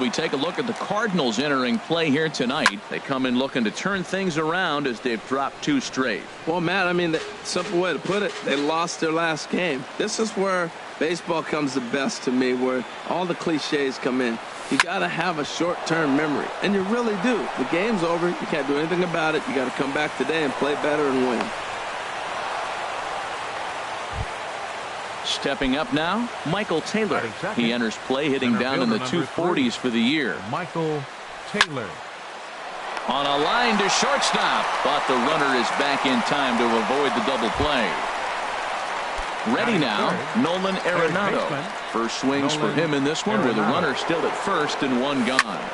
we take a look at the Cardinals entering play here tonight. They come in looking to turn things around as they've dropped 2 straight. Well, Matt, I mean, the simple way to put it, they lost their last game. This is where baseball comes the best to me, where all the cliches come in. You got to have a short-term memory, and you really do. The game's over. You can't do anything about it. You got to come back today and play better and win. Stepping up now, Michael Taylor. He enters play hitting down in the 240s for the year. Michael Taylor. On a line to shortstop, but the runner is back in time to avoid the double play. Ready now, Nolan Arenado. First swings for him in this one with a runner still at first and 1 gone.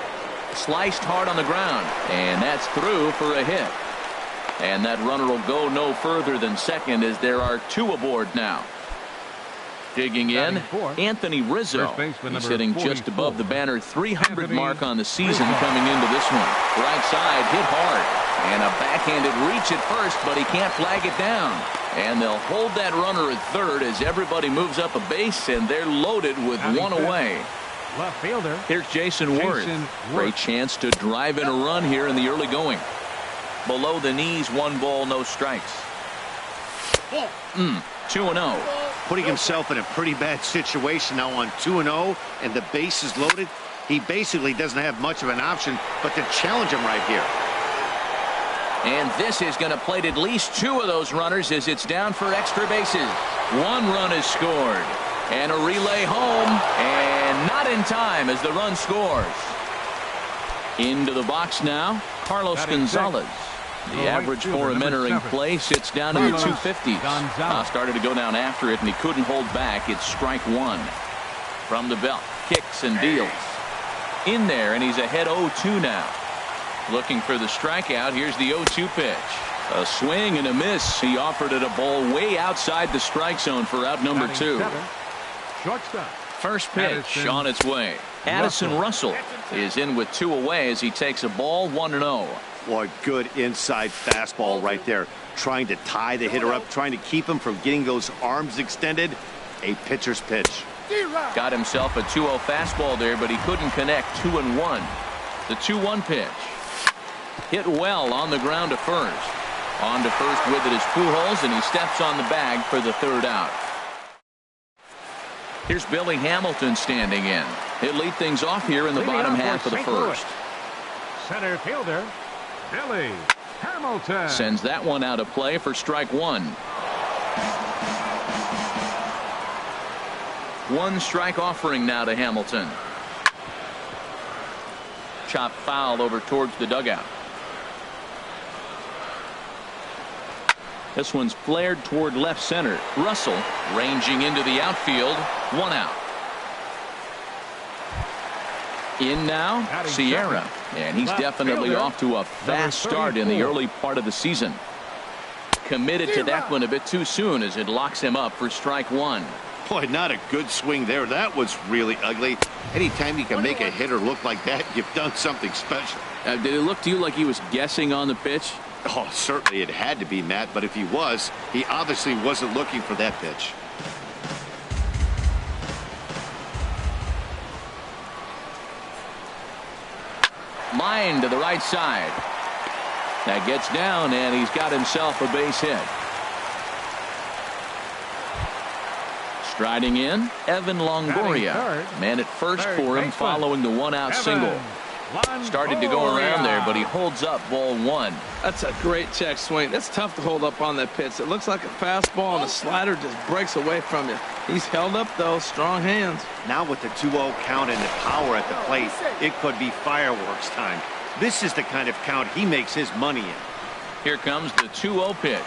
Sliced hard on the ground, and that's through for a hit. And that runner will go no further than second as there are 2 aboard now. Digging in, Anthony Rizzo. He's hitting just above the banner 300 mark on the season coming into this one. Right side hit hard. And a backhanded reach at first, but he can't flag it down. And they'll hold that runner at third as everybody moves up a base, and they're loaded with 1 away. Left fielder. Here's Jason Worth. Great chance to drive in a run here in the early going. Below the knees, 1 ball, no strikes. 2-0. Putting himself in a pretty bad situation now on 2-0, and the base is loaded. He basically doesn't have much of an option but to challenge him right here. And this is going to plate at least 2 of those runners as it's down for extra bases. 1 run is scored. And a relay home, and not in time as the run scores. Into the box now, Carlos Gonzalez. The average for him entering play sits down in the 250s. Started to go down after it, and he couldn't hold back. It's strike 1. From the belt, kicks and deals. In there, and he's ahead 0-2 now. Looking for the strikeout. Here's the 0-2 pitch. A swing and a miss. He offered it a ball way outside the strike zone for out number 2. First pitch on its way. Addison Russell is in with 2 away as he takes a ball 1-0. Boy, good inside fastball right there. Trying to tie the hitter up, trying to keep him from getting those arms extended. A pitcher's pitch. Got himself a 2-0 fastball there, but he couldn't connect. 2-1. The 2-1 pitch. Hit well on the ground to first. On to first with it is Pujols, and he steps on the bag for the 3rd out. Here's Billy Hamilton standing in. He'll lead things off here in the bottom half of the 1st. Center fielder Billy Hamilton sends that one out of play for strike 1. 1 strike offering now to Hamilton. Chop foul over towards the dugout. This one's flared toward left center. Russell ranging into the outfield. 1 out. In now, Sierra. And he's definitely off to a fast start in the early part of the season. Committed to that one a bit too soon as it locks him up for strike 1. Boy, not a good swing there. That was really ugly. Anytime you can make a hitter look like that, you've done something special. Did it look to you like he was guessing on the pitch? Oh, certainly it had to be, Matt, but if he was, he obviously wasn't looking for that pitch. Line to the right side. That gets down, and he's got himself a base hit. Striding in, Evan Longoria. Man at first for him following the 1-out single. Started to go around there, but he holds up ball 1. That's a great check swing. That's tough to hold up on that pitch. It looks like a fastball, and the slider just breaks away from you. He's held up, though. Strong hands. Now with the 2-0 count and the power at the plate, it could be fireworks time. This is the kind of count he makes his money in. Here comes the 2-0 pitch.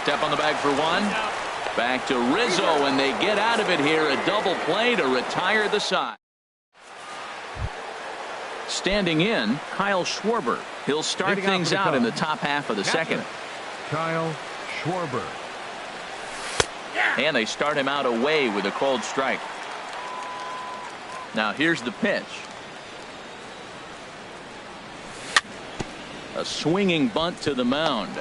Step on the bag for 1. Back to Rizzo, and they get out of it here. A double play to retire the side. Standing in, Kyle Schwarber. He'll start things out in the top half of the 2nd. Kyle Schwarber. And they start him out away with a cold strike. Now here's the pitch. A swinging bunt to the mound.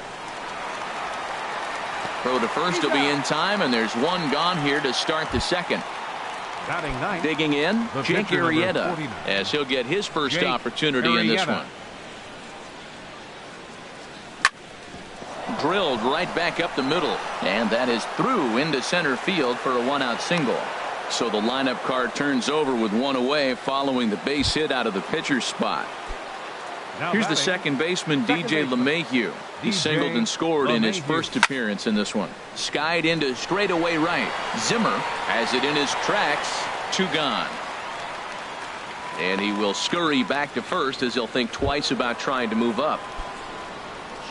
Throw to first will be in time, and there's 1 gone here to start the 2nd. Batting ninth, Digging in, the Jake pitcher, number Arrieta, 49. as he'll get his first Jake opportunity in this Arrieta. one. Drilled right back up the middle, and that is through into center field for a one-out single. So the lineup card turns over with one away following the base hit out of the pitcher's spot. Now Here's the batting, second baseman, DJ LeMahieu. He singled and scored in his first appearance in this one. Skied into straightaway right. Zimmer has it in his tracks. 2 gone. And he will scurry back to first as he'll think twice about trying to move up.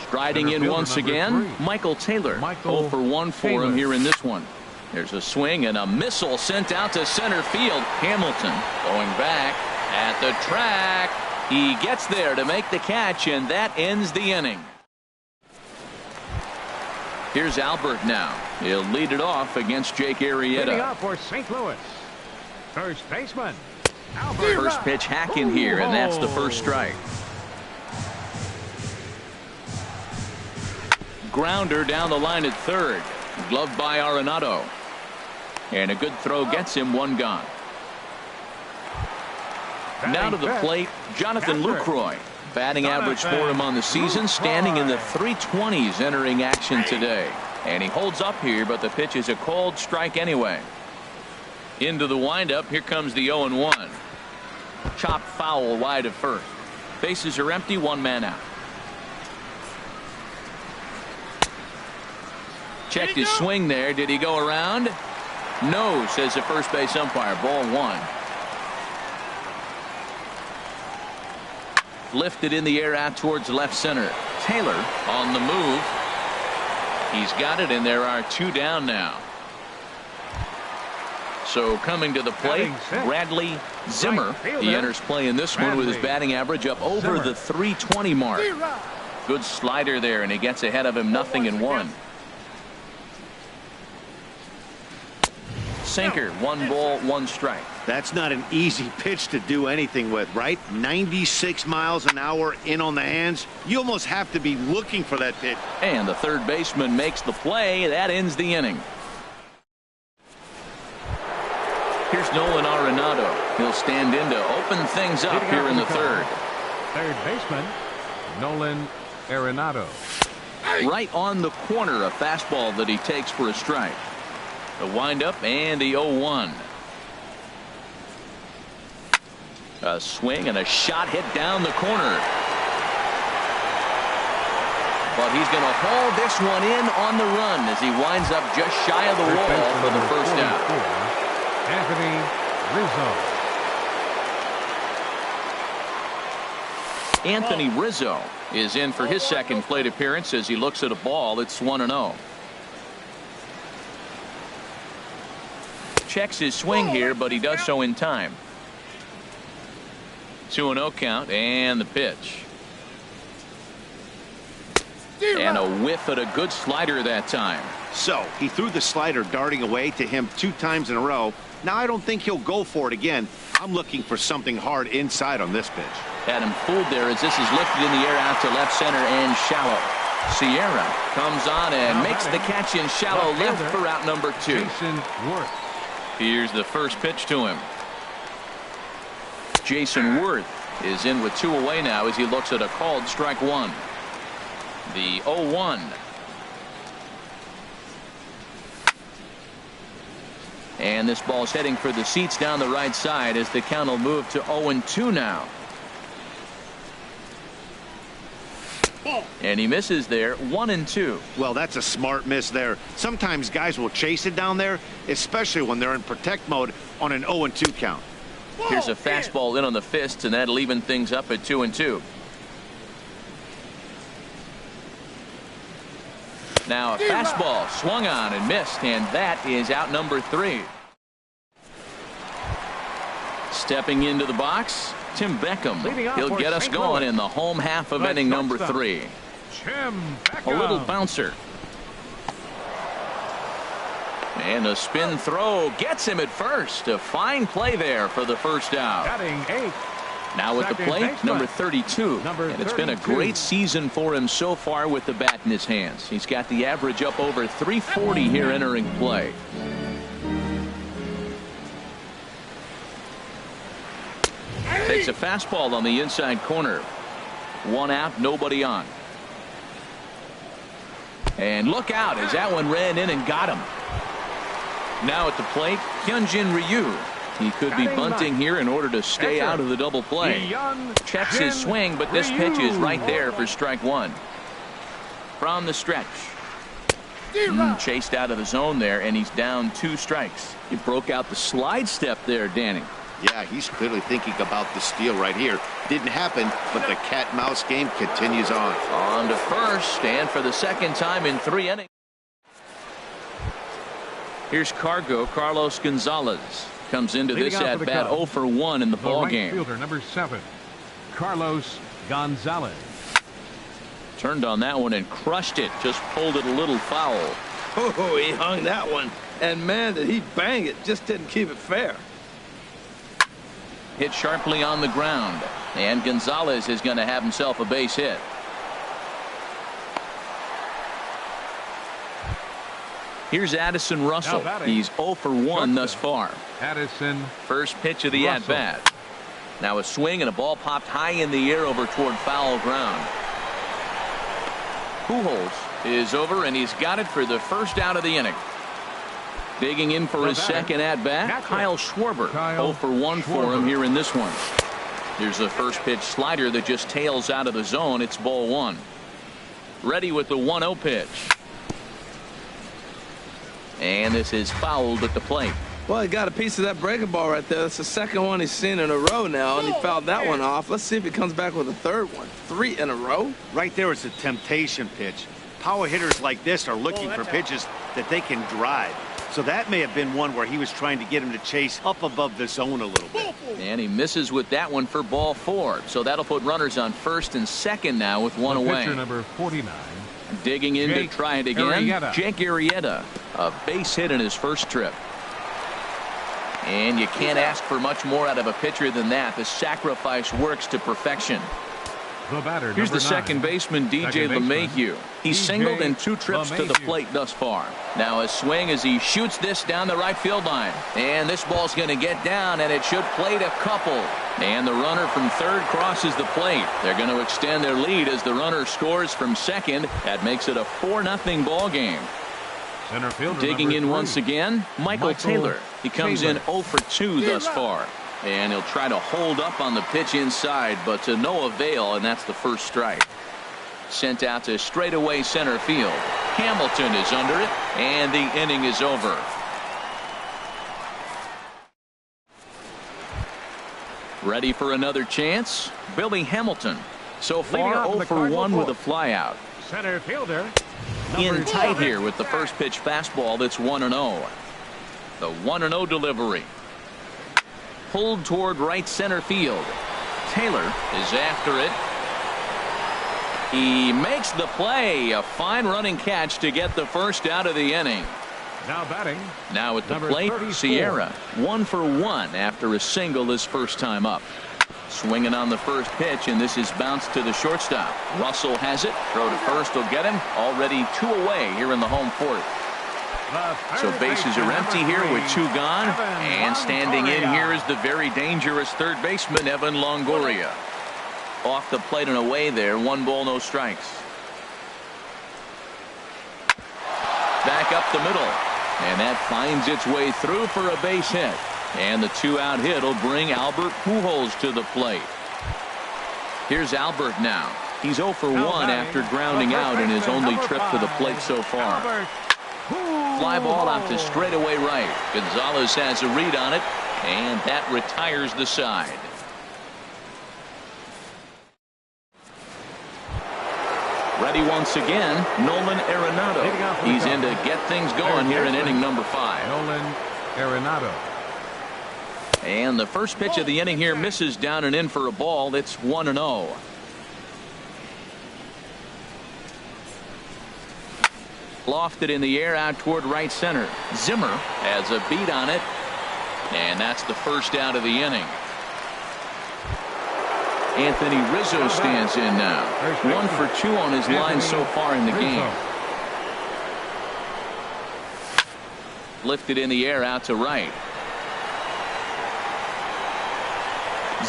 Striding in once again, Michael Taylor. 0 for 1 for him here in this one. There's a swing and a missile sent out to center field. Hamilton going back at the track. He gets there to make the catch, and that ends the inning. Here's Albert now. He'll lead it off against Jake Hitting Arrieta. up for St. Louis. First baseman, Albert. First pitch hacking here, and that's the first strike. Grounder down the line at third. Gloved by Arenado. And a good throw gets him 1 gone. Now to the plate, Jonathan Lucroy. Batting average for him on the season, standing in the 320s entering action today. And he holds up here, but the pitch is a cold strike anyway. Into the windup, here comes the 0-1. Chop foul wide of first. Bases are empty, 1 man out. Checked his swing there. Did he go around? No, says the first base umpire. Ball 1. Lifted in the air out towards left center. Taylor on the move. He's got it, and there are 2 down now. So coming to the plate, Bradley Zimmer. He enters play in this one with his batting average up over the 320 mark. Good slider there, and he gets ahead of him 0-1. Sinker, 1 ball, 1 strike. That's not an easy pitch to do anything with, right? 96 miles an hour in on the hands. You almost have to be looking for that pitch. And the third baseman makes the play. That ends the inning. Here's Nolan Arenado. He'll stand in to open things up here in the third. Third baseman, Nolan Arenado. Right on the corner, a fastball that he takes for a strike. The windup and the 0-1. A swing and a shot hit down the corner. But he's going to haul this one in on the run as he winds up just shy of the wall for the first out. Anthony Rizzo. Anthony Rizzo is in for his second plate appearance as he looks at a ball. It's 1-0. Checks his swing here, but he does so in time. 2-0 count, and the pitch. And a whiff at a good slider that time. So he threw the slider darting away to him 2 times in a row. Now I don't think he'll go for it again. I'm looking for something hard inside on this pitch. Had him fooled there as this is lifted in the air out to left center and shallow. Sierra comes on and makes the catch in shallow left for out number 2. Jason Worth. Here's the first pitch to him. Jason Worth is in with 2 away now as he looks at a called strike 1. The 0-1. And this ball's heading for the seats down the right side as the count will move to 0-2 now. And he misses there. 1-2. Well, that's a smart miss there. Sometimes guys will chase it down there, especially when they're in protect mode on an 0-2 count. Here's a fastball in on the fists, and that'll even things up at 2-2. Now a fastball swung on and missed, and that is out number 3. Stepping into the box, Tim Beckham. He'll get us going in the home half of inning number 3. A little bouncer. And a spin throw gets him at first. A fine play there for the first out. Batting 8. Now at the plate, number 32. And it's been a great season for him so far with the bat in his hands. He's got the average up over 340 here entering play. Takes a fastball on the inside corner. One out, nobody on. And look out as that one ran in and got him. Now at the plate, Hyunjin Ryu. He could be bunting here in order to stay out of the double play. Checks his swing, but this pitch is right there for strike one. From the stretch. Chased out of the zone there, and he's down 2 strikes. He broke out the slide step there, Danny. Yeah, he's clearly thinking about the steal right here. Didn't happen, but the cat-mouse game continues on. On to first, and for the second time in 3 innings. Here's Carlos Gonzalez. Comes into this at bat 0 for 1 in the ball game. Fielder number 7, Carlos Gonzalez. Turned on that one and crushed it. Just pulled it a little foul. Oh, he hung that one. And man, did he bang it. Just didn't keep it fair. Hit sharply on the ground. And Gonzalez is going to have himself a base hit. Here's Addison Russell. He's 0 for 1 thus far. Addison. First pitch of the at-bat. Now a swing and a ball popped high in the air over toward foul ground. Pujols is over, and he's got it for the first out of the inning. Digging in for his second at-bat, Kyle Schwarber. 0 for 1 for him here in this one. Here's the first pitch slider that just tails out of the zone. It's ball 1. Ready with the 1-0 pitch. And this is fouled at the plate. Well, he got a piece of that breaking ball right there. That's the second one he's seen in a row now, and he fouled that one off. Let's see if he comes back with a third one. 3 in a row. Right there is a temptation pitch. Power hitters like this are looking for pitches that they can drive. So that may have been one where he was trying to get him to chase up above the zone a little bit. And he misses with that one for ball 4. So that'll put runners on first and second now with one away. Pitcher number 49. Digging in to try it again. Jake Arrieta. A base hit in his first trip. And you can't ask for much more out of a pitcher than that. The sacrifice works to perfection. Here's the second baseman, DJ LeMahieu. He's singled in 2 trips to the plate thus far. Now a swing as he shoots this down the right field line. And this ball's going to get down, and it should plate a couple. And the runner from third crosses the plate. They're going to extend their lead as the runner scores from second. That makes it a 4-0 ball game. Digging in once again, Michael Taylor. He comes in 0 for 2 thus far. And he'll try to hold up on the pitch inside, but to no avail, and that's the first strike. Sent out to straightaway center field. Hamilton is under it, and the inning is over. Ready for another chance? Billy Hamilton. So far 0 for 1 with a flyout. Center fielder. In tight here with the first pitch fastball that's 1-0. The 1-0 delivery. Pulled toward right center field. Taylor is after it. He makes the play. A fine running catch to get the first out of the inning. Now batting. Now at the plate, 34. Sierra 1 for 1 after a single his first time up. Swinging on the first pitch, and this is bounced to the shortstop. Russell has it. Throw to first will get him. Already 2 away here in the home 4th. So bases are empty here with 2 gone. And standing in here is the very dangerous third baseman, Evan Longoria. Off the plate and away there. 1 ball, no strikes. Back up the middle. And that finds its way through for a base hit. And the 2-out hit will bring Albert Pujols to the plate. Here's Albert now. He's 0 for 1 after grounding out in his only trip to the plate so far. Fly ball out to straightaway right. Gonzalez has a read on it, and that retires the side. Ready once again, Nolan Arenado. He's in to get things going here in inning number 5. Nolan Arenado. And the first pitch of the inning here misses down and in for a ball. It's 1-0. Lofted in the air out toward right center. Zimmer has a beat on it. And that's the first out of the inning. Anthony Rizzo stands in now. 1 for 2 on his line so far in the game. Lifted in the air out to right.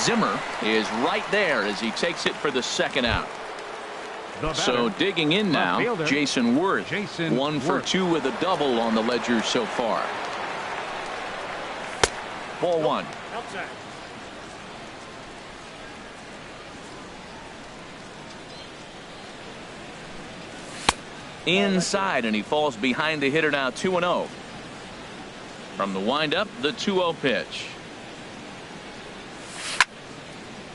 Zimmer is right there as he takes it for the second out. So digging in now, Jason Worth. 1 for 2 with a double on the ledger so far. Ball one. Outside. Inside, and he falls behind the hitter now 2-0. From the windup, the 2-0 pitch.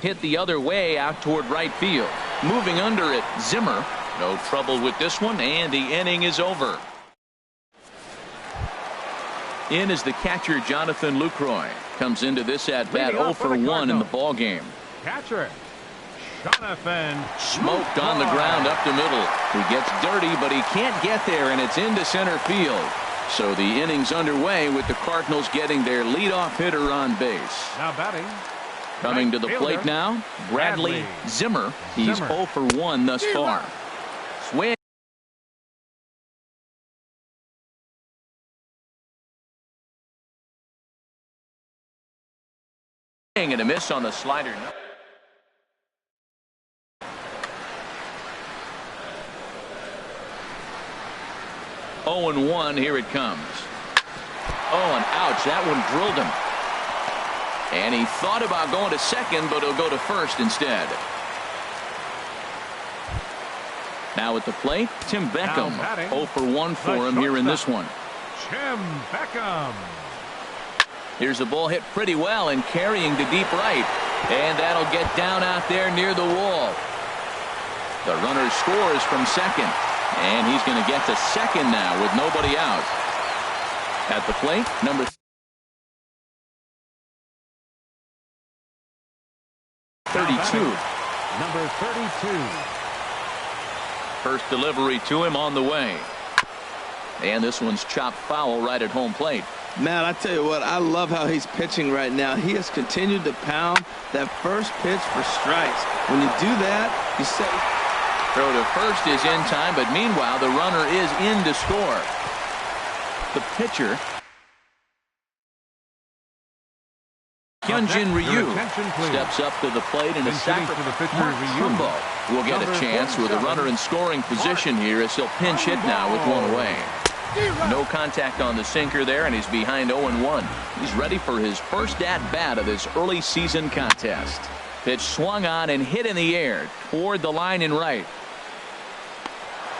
Hit the other way out toward right field. Moving under it, Zimmer. No trouble with this one, and the inning is over. In is the catcher, Jonathan Lucroy. Comes into this at-bat 0 for 1 in the ball game. Catcher, Jonathan. Smoked on the ground up the middle. He gets dirty, but he can't get there, and it's into center field. So the inning's underway with the Cardinals getting their leadoff hitter on base. Now batting. Coming to the plate now, Bradley Zimmer. He's 0 for 1 thus far. Swing. And a miss on the slider. Oh, and 1, here it comes. Oh, and ouch, that one drilled him. And he thought about going to second, but he'll go to first instead. Now at the plate, Tim Beckham. 0 for 1 for him here in this one. Tim Beckham. Here's the ball hit pretty well and carrying to deep right. And that'll get down out there near the wall. The runner scores from second. And he's going to get to second now with nobody out. At the plate, number 32. Number 32. First delivery to him on the way. And this one's chopped foul right at home plate. Matt, I tell you what, I love how he's pitching right now. He has continued to pound that first pitch for strikes. When you do that, you say... Throw to first is in time, but meanwhile, the runner is in to score. The pitcher, Hyunjin Ryu, steps up to the plate in a sacrifice. Mark Trumbo will get a chance with a runner in scoring position here as he'll pinch hit now with one away. No contact on the sinker there, and he's behind 0-1. He's ready for his first at-bat of this early season contest. Pitch swung on and hit in the air toward the line in right.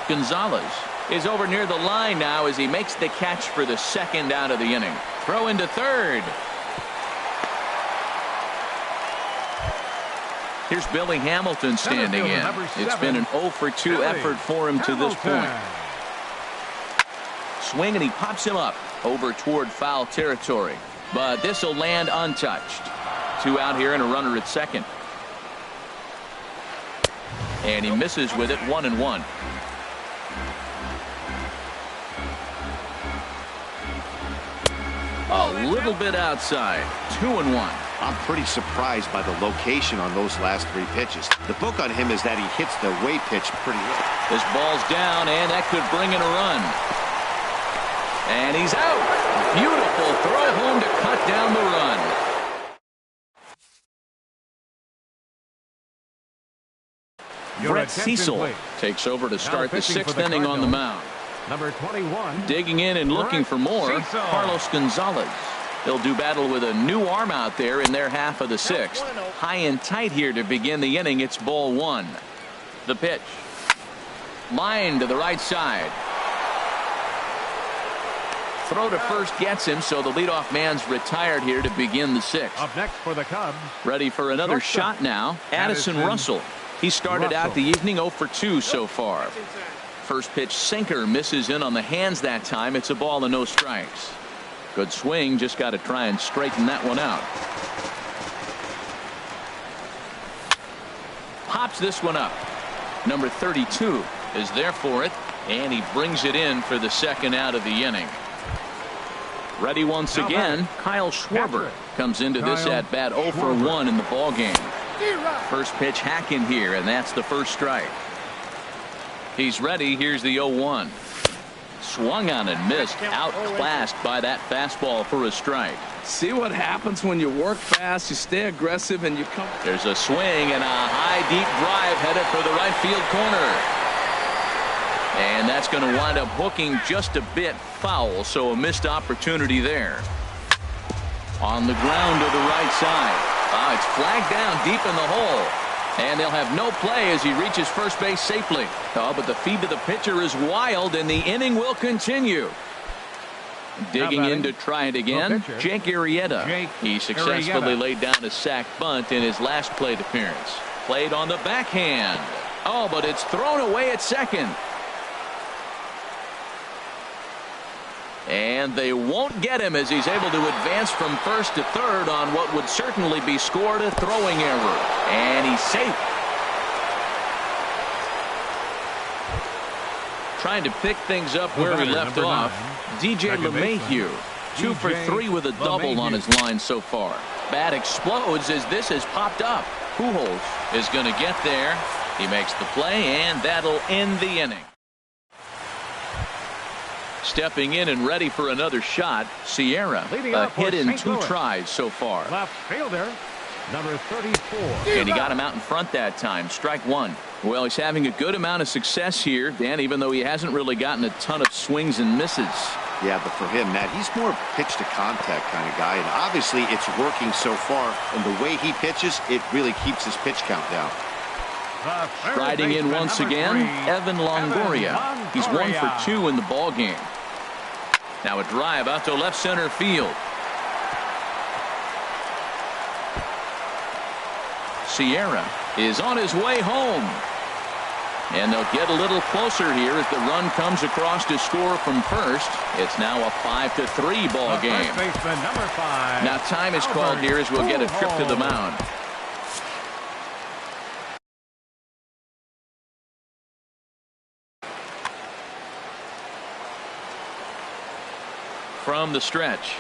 Gonzalez is over near the line now as he makes the catch for the second out of the inning. Throw into third. Here's Billy Hamilton standing in. It's been an 0 for 2 effort for him to this point. Swing, and he pops him up over toward foul territory. But this will land untouched. 2 out here and a runner at second. And he misses with it, 1-1. A little bit outside, 2-1. I'm pretty surprised by the location on those last 3 pitches. The book on him is that he hits the way pitch pretty well. This ball's down, and that could bring in a run. And he's out. Beautiful throw home to cut down the run. Brett Cecil takes over to start the 6th inning on the mound. Number 21. Digging in and looking for more, Carlos Gonzalez. They'll do battle with a new arm out there in their half of the 6th. High and tight here to begin the inning. It's ball 1. The pitch. Line to the right side. Throw to first gets him, so the leadoff man's retired here to begin the 6th. Up next for the Cubs. Ready for another shot now, Addison Russell. He started out the evening 0 for 2 so far. First pitch sinker misses in on the hands that time. It's a ball and no strikes. Good swing, just got to try and straighten that one out. Pops this one up. Number 32 is there for it, and he brings it in for the second out of the inning. Ready once again, Kyle Schwarber comes into this at-bat 0 for 1 in the ball game. First pitch hacking here, and that's the first strike. He's ready. Here's the 0-1. Swung on and missed, outclassed by that fastball for a strike. See what happens when you work fast, you stay aggressive, and you come. There's a swing and a high, deep drive headed for the right field corner. And that's going to wind up hooking just a bit foul, so a missed opportunity there. On the ground to the right side. It's flagged down deep in the hole. And they'll have no play as he reaches first base safely. But the feed to the pitcher is wild, and the inning will continue. Digging in to try it again, Jake Arrieta. He successfully laid down a sac bunt in his last plate appearance. Played on the backhand. But it's thrown away at second. And they won't get him as he's able to advance from first to third on what would certainly be scored a throwing error. And he's safe. Trying to pick things up where he left off. DJ LeMahieu, 2 for 3 with a double on his line so far. Bat explodes as this has popped up. Pujols is going to get there. He makes the play, and that'll end the inning. Stepping in and ready for another shot, Sierra. A hit in 2 tries so far. Left fielder, number 34. And he got him out in front that time. Strike 1. Well, he's having a good amount of success here, Dan, even though he hasn't really gotten a ton of swings and misses. Yeah, but for him, Matt, he's more pitch to contact kind of guy, and obviously it's working so far, and the way he pitches, it really keeps his pitch count down. Striding in once again, Evan Longoria. He's 1 for 2 in the ball game. Now a drive out to left center field. Sierra is on his way home. And they'll get a little closer here as the run comes across to score from first. It's now a 5-3 ball game. Now time is called here as we'll get a trip to the mound. From the stretch,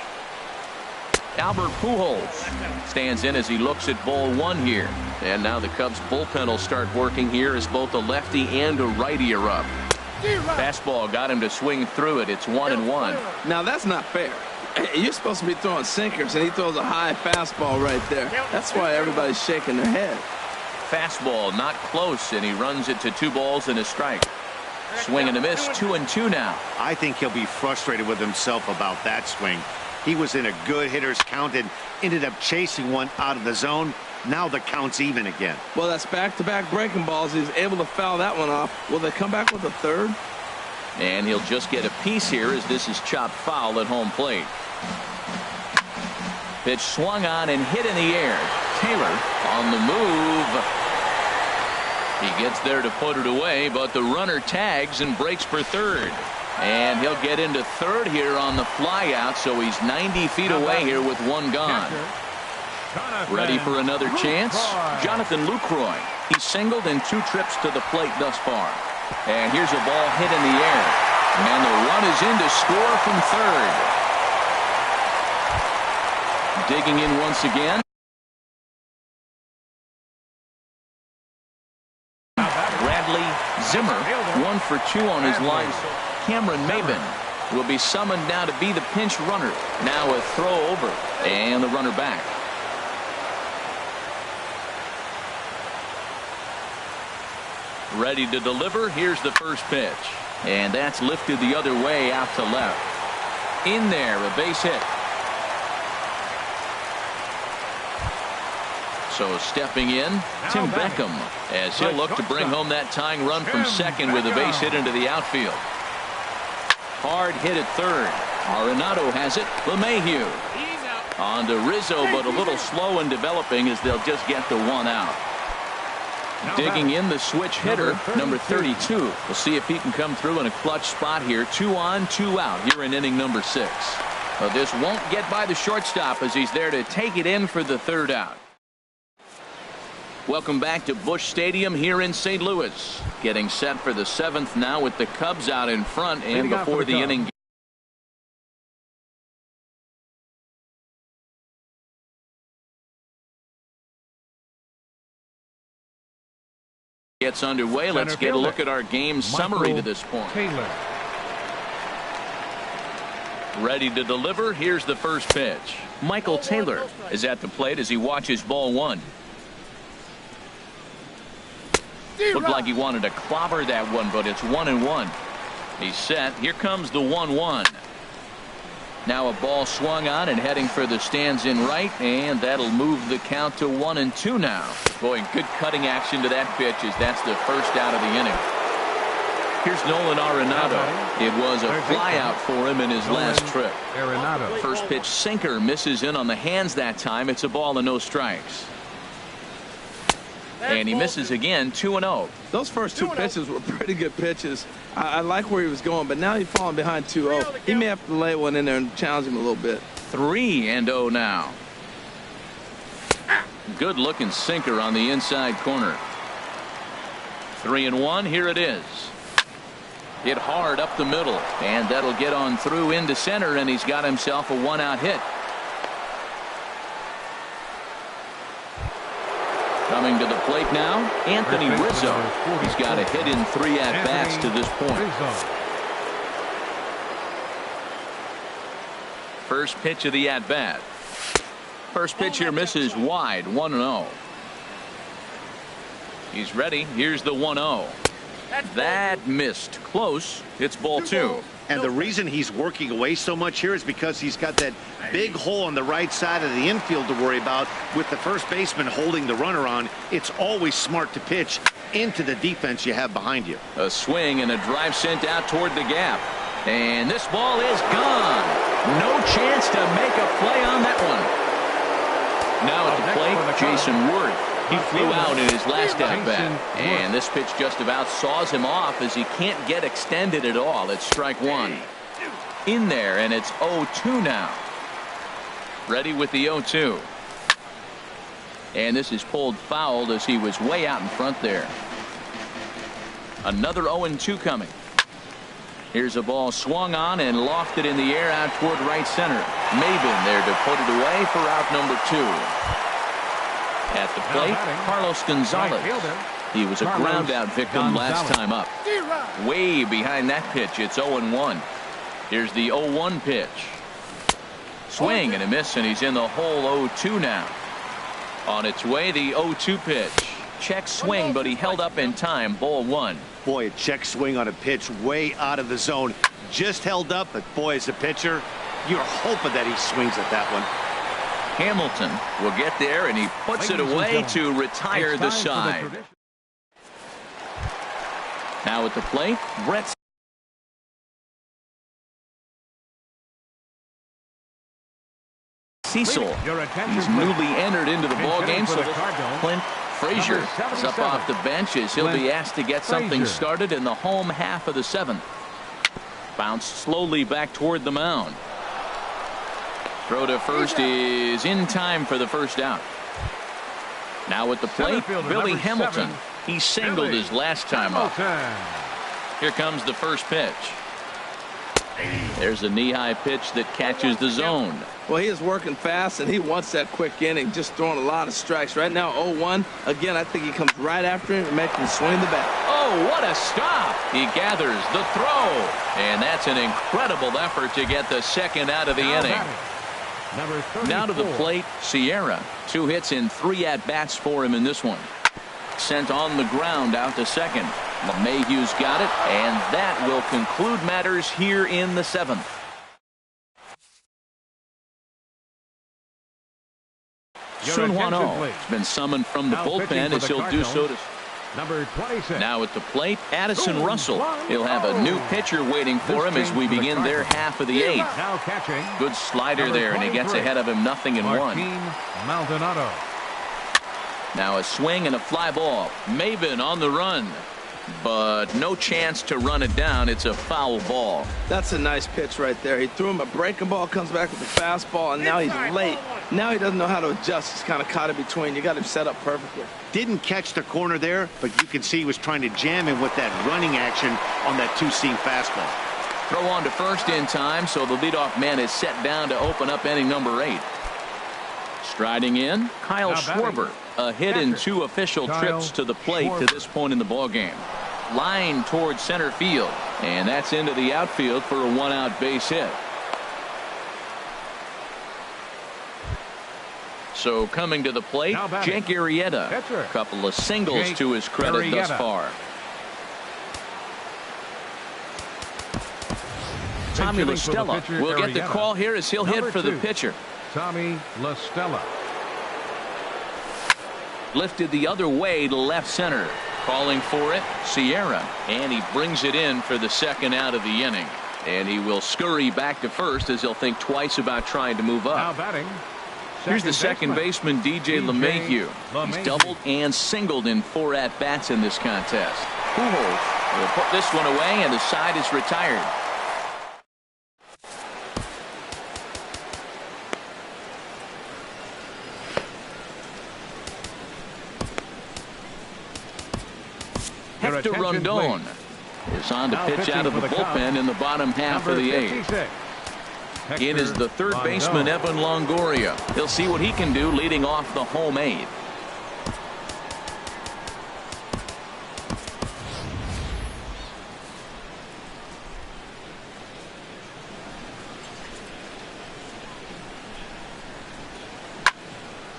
Albert Pujols stands in as he looks at ball 1 here. And now the Cubs bullpen will start working here as both a lefty and a righty are up. Fastball got him to swing through it. It's 1-1. Now that's not fair. You're supposed to be throwing sinkers, and he throws a high fastball right there. That's why everybody's shaking their head. Fastball not close, and he runs it to 2 balls and a strike. Swing and a miss, 2-2 now. I think he'll be frustrated with himself about that swing. He was in a good hitter's count and ended up chasing one out of the zone. Now the count's even again. Well, that's back-to-back breaking balls. He's able to foul that one off. Will they come back with a third? And he'll just get a piece here as this is chopped foul at home plate. Pitch swung on and hit in the air. Taylor on the move. He gets there to put it away, but the runner tags and breaks for third. And he'll get into third here on the fly out, so he's 90 feet away here with 1 gone. Ready for another chance? Jonathan Lucroy. He's singled in 2 trips to the plate thus far. And here's a ball hit in the air. And the run is in to score from third. Digging in once again. Bradley Zimmer, 1 for 2 on his line. Cameron Maben will be summoned now to be the pinch runner. Now a throw over and the runner back. Ready to deliver. Here's the first pitch. And that's lifted the other way out to left. In there, a base hit. So stepping in, Tim Beckham, as he'll look to bring home that tying run from second with a base hit into the outfield. Hard hit at third. Arenado has it. LeMahieu on to Rizzo, but a little slow in developing as they'll just get the 1 out. Digging in the switch hitter, number 32. We'll see if he can come through in a clutch spot here. 2 on, 2 out here in inning number 6. But this won't get by the shortstop as he's there to take it in for the 3rd out. Welcome back to Busch Stadium here in St. Louis. Getting set for the 7th now with the Cubs out in front and before the inning gets underway. Let's get a look at our game summary to this point. Ready to deliver. Here's the first pitch. Michael Taylor is at the plate as he watches ball one. Looked like he wanted to clobber that one, but it's 1-1. He's set. Here comes the 1-1. Now a ball swung on and heading for the stands in right, and that'll move the count to 1-2 now. Boy, good cutting action to that pitch as that's the first out of the inning. Here's Nolan Arenado. It was a flyout for him in his last trip. First pitch sinker misses in on the hands that time. It's a ball and no strikes. And he misses again, 2-0. Those first two pitches were pretty good pitches. I like where he was going, but now he's falling behind 2-0. He may have to lay one in there and challenge him a little bit. 3-0 now. Good looking sinker on the inside corner. 3-1. Here it is. Hit hard up the middle, and that'll get on through into center, and he's got himself a one-out hit. Coming to the plate now, Anthony Rizzo. He's got a hit in 3 at-bats to this point. First pitch of the at-bat. First pitch here misses wide, 1-0. He's ready. Here's the 1-0. That missed. Close. It's ball 2. And the reason he's working away so much here is because he's got that big hole on the right side of the infield to worry about. With the first baseman holding the runner on, it's always smart to pitch into the defense you have behind you. A swing and a drive sent out toward the gap. And this ball is gone. No chance to make a play on that one. Now at the plate, Jason Worth. He flew out in his last at-bat, and this pitch just about saws him off as he can't get extended at all. It's strike one. In there, and it's 0-2 now. Ready with the 0-2. And this is pulled foul as he was way out in front there. Another 0-2 coming. Here's a ball swung on and lofted in the air out toward right center. Maben there to put it away for out number 2. At the plate, Carlos Gonzalez. He was a ground-out victim last time up. Way behind that pitch, it's 0-1. Here's the 0-1 pitch. Swing and a miss, and he's in the hole 0-2 now. On its way, the 0-2 pitch. Check swing, but he held up in time, ball 1. Boy, a check swing on a pitch way out of the zone. Just held up, but boy, as a pitcher, you're hoping that he swings at that one. Hamilton will get there, and he puts it away to retire the side. Now at the plate, Brett Cecil. He's newly entered into the ballgame, so Clint Frazier is up off the bench as he'll be asked to get something started in the home half of the 7th. Bounced slowly back toward the mound. Throw to first is in time for the first out. Now at the plate, Billy Hamilton. He singled his last time up. Here comes the first pitch. There's a knee-high pitch that catches the zone. Well, he is working fast, and he wants that quick inning, just throwing a lot of strikes. Right now, 0-1. Again, I think he comes right after him and makes him swing the bat. Oh, what a stop. He gathers the throw. And that's an incredible effort to get the second out of the inning. Now to the plate, Sierra. 2 hits in 3 at-bats for him in this one. Sent on the ground out to second. LeMahieu's got it, and that will conclude matters here in the 7th. Sun-Hwan Oh has been summoned from the bullpen as he'll do so to number 26. Now at the plate, Addison Russell. He'll have a new pitcher waiting for him as we begin their half of the 8th. Now catching. Good slider there, and he gets ahead of him 0-1. Maldonado. Now a swing and a fly ball. Maben on the run, but no chance to run it down. It's a foul ball. That's a nice pitch right there. He threw him a breaking ball, comes back with a fastball, and now he's late. Now he doesn't know how to adjust. He's kind of caught in between. You got him set up perfectly. Didn't catch the corner there, but you can see he was trying to jam him with that running action on that 2-seam fastball. Throw on to first in time, so the leadoff man is set down to open up inning number 8. Striding in, Kyle Schwarber. A hit in 2 official trips to the plate to this point in the ballgame. Line towards center field, and that's into the outfield for a 1-out base hit. So coming to the plate, Jake Arrieta. A couple of singles to his credit thus far. Tommy La Stella will get the call here as he'll hit for the pitcher. Tommy La Stella. Lifted the other way to left center. Calling for it, Sierra. And he brings it in for the second out of the inning. And he will scurry back to first as he'll think twice about trying to move up. Now batting. Here's the second baseman, DJ LeMahieu. He's doubled and singled in 4 at-bats in this contest. Pujols will put this one away, and the side is retired. Hector Rondon is on to pitch out of the bullpen in the bottom half of the 8th. In is the third baseman, Evan Longoria. He'll see what he can do leading off the home 8th.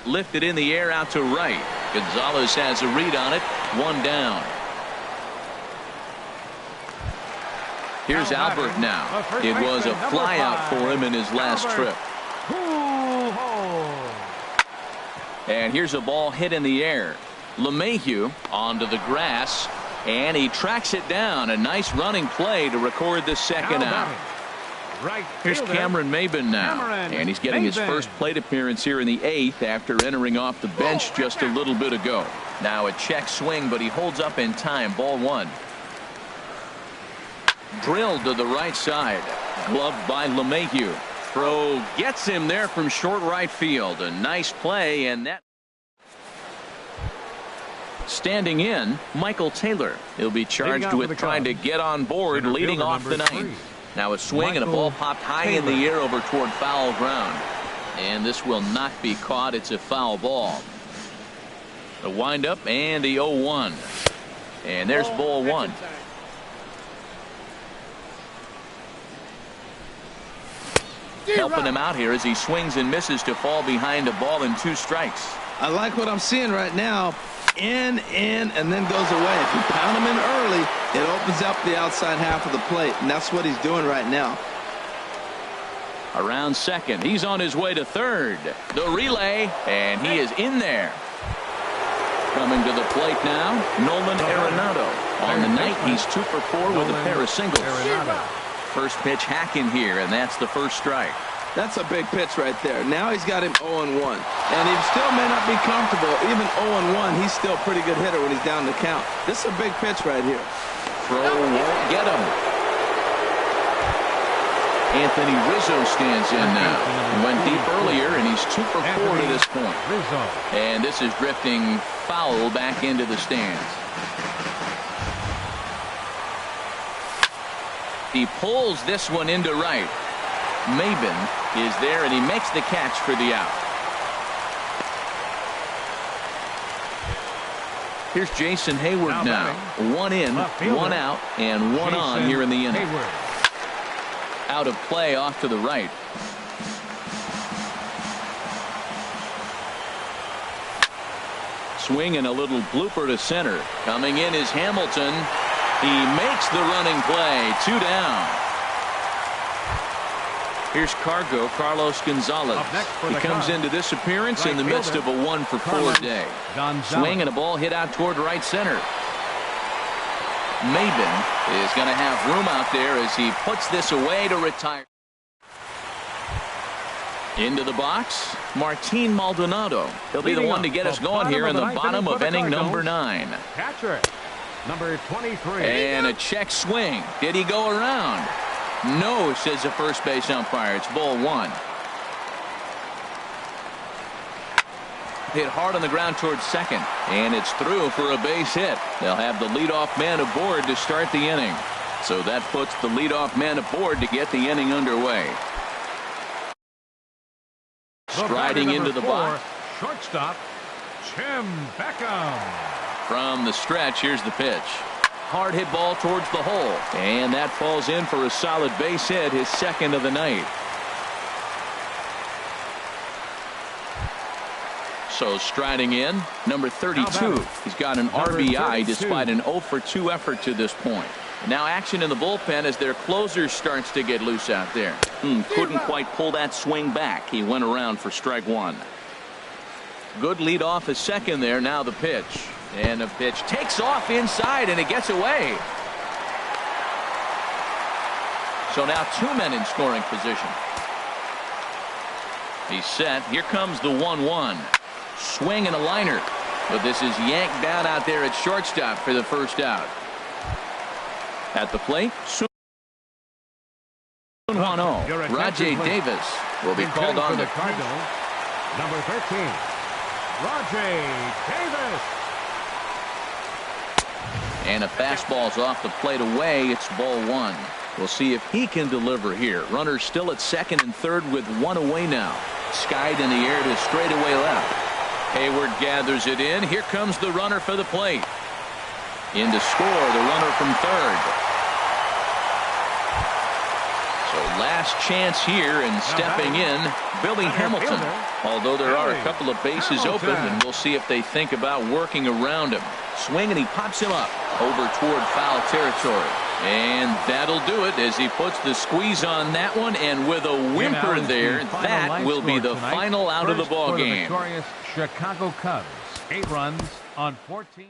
Lifted in the air out to right. Gonzalez has a read on it. 1 down. Here's Albert now. It was a flyout for him in his last trip. And here's a ball hit in the air. LeMahieu onto the grass, and he tracks it down. A nice running play to record the second out. Here's Cameron Maben now, and he's getting his first plate appearance here in the 8th after entering off the bench just a little bit ago. Now a check swing, but he holds up in time. Ball 1. Drilled to the right side. Gloved by LeMahieu. Throw gets him there from short right field. A nice play, and that. Standing in, Michael Taylor. He'll be charged with trying to get on board leading off the 9th. Now a swing and a ball popped high in the air over toward foul ground. And this will not be caught. It's a foul ball. The windup and the 0-1. And there's ball 1. Helping him out here as he swings and misses to fall behind a ball in 2 strikes. I like what I'm seeing right now. In, and then goes away. If you pound him in early, it opens up the outside half of the plate, and that's what he's doing right now. Around second. He's on his way to third. The relay, and he is in there. Coming to the plate now, Nolan Arenado. On the night, he's 2 for 4 with a pair of singles. First pitch hacking here, and that's the first strike. That's a big pitch right there. Now he's got him 0-1. And he still may not be comfortable. Even 0-1, he's still a pretty good hitter when he's down the count. This is a big pitch right here. Throw won't get him. Anthony Rizzo stands in now. He went deep earlier, and he's 2 for 4 to this point. And this is drifting foul back into the stands. He pulls this one into right. Maben is there, and he makes the catch for the out. Here's Jason Hayward now. 1 in, 1 out, and 1 on here in the inning. Out of play off to the right. Swing and a little blooper to center. Coming in is Hamilton. He makes the running play. 2 down. Here's Carlos Gonzalez. He comes into this appearance in the midst of a 1 for 4 day. Swing and a ball hit out toward right center. Maben is going to have room out there as he puts this away to retire. Into the box, Martin Maldonado. He'll be the one to get us going here in the bottom of inning number 9. Catcher, number 23. And a check swing. Did he go around? No, says the first base umpire. It's ball 1. Hit hard on the ground towards second, and it's through for a base hit. They'll have the leadoff man aboard to start the inning. So that puts the leadoff man aboard to get the inning underway. Striding into the box. Shortstop, Tim Beckham. From the stretch, here's the pitch. Hard hit ball towards the hole, and that falls in for a solid base hit, his second of the night. So striding in, number 32. He's got an RBI despite an 0 for 2 effort to this point. Now action in the bullpen as their closer starts to get loose out there. Couldn't quite pull that swing back. He went around for strike 1. Good lead off a second there. Now the pitch. And the pitch takes off inside and it gets away. So now 2 men in scoring position. He's set. Here comes the 1-1. Swing and a liner. But this is yanked down out there at shortstop for the first out. At the plate, Rajay Davis will be called on. The Cardinals, number 13, Rajay Davis. And a fastball's off the plate away. It's ball 1. We'll see if he can deliver here. Runners still at second and third with 1 away now. Skied in the air to straightaway left. Hayward gathers it in. Here comes the runner for the plate. In to score, the runner from third. So last chance here, and stepping in, Billy Hamilton. Although there are a couple of bases open, and we'll see if they think about working around him. Swing, and he pops him up over toward foul territory. And that'll do it as he puts the squeeze on that one, and with a whimper there, that will be the final out of the ball game. The victorious Chicago Cubs, 8 runs on 14.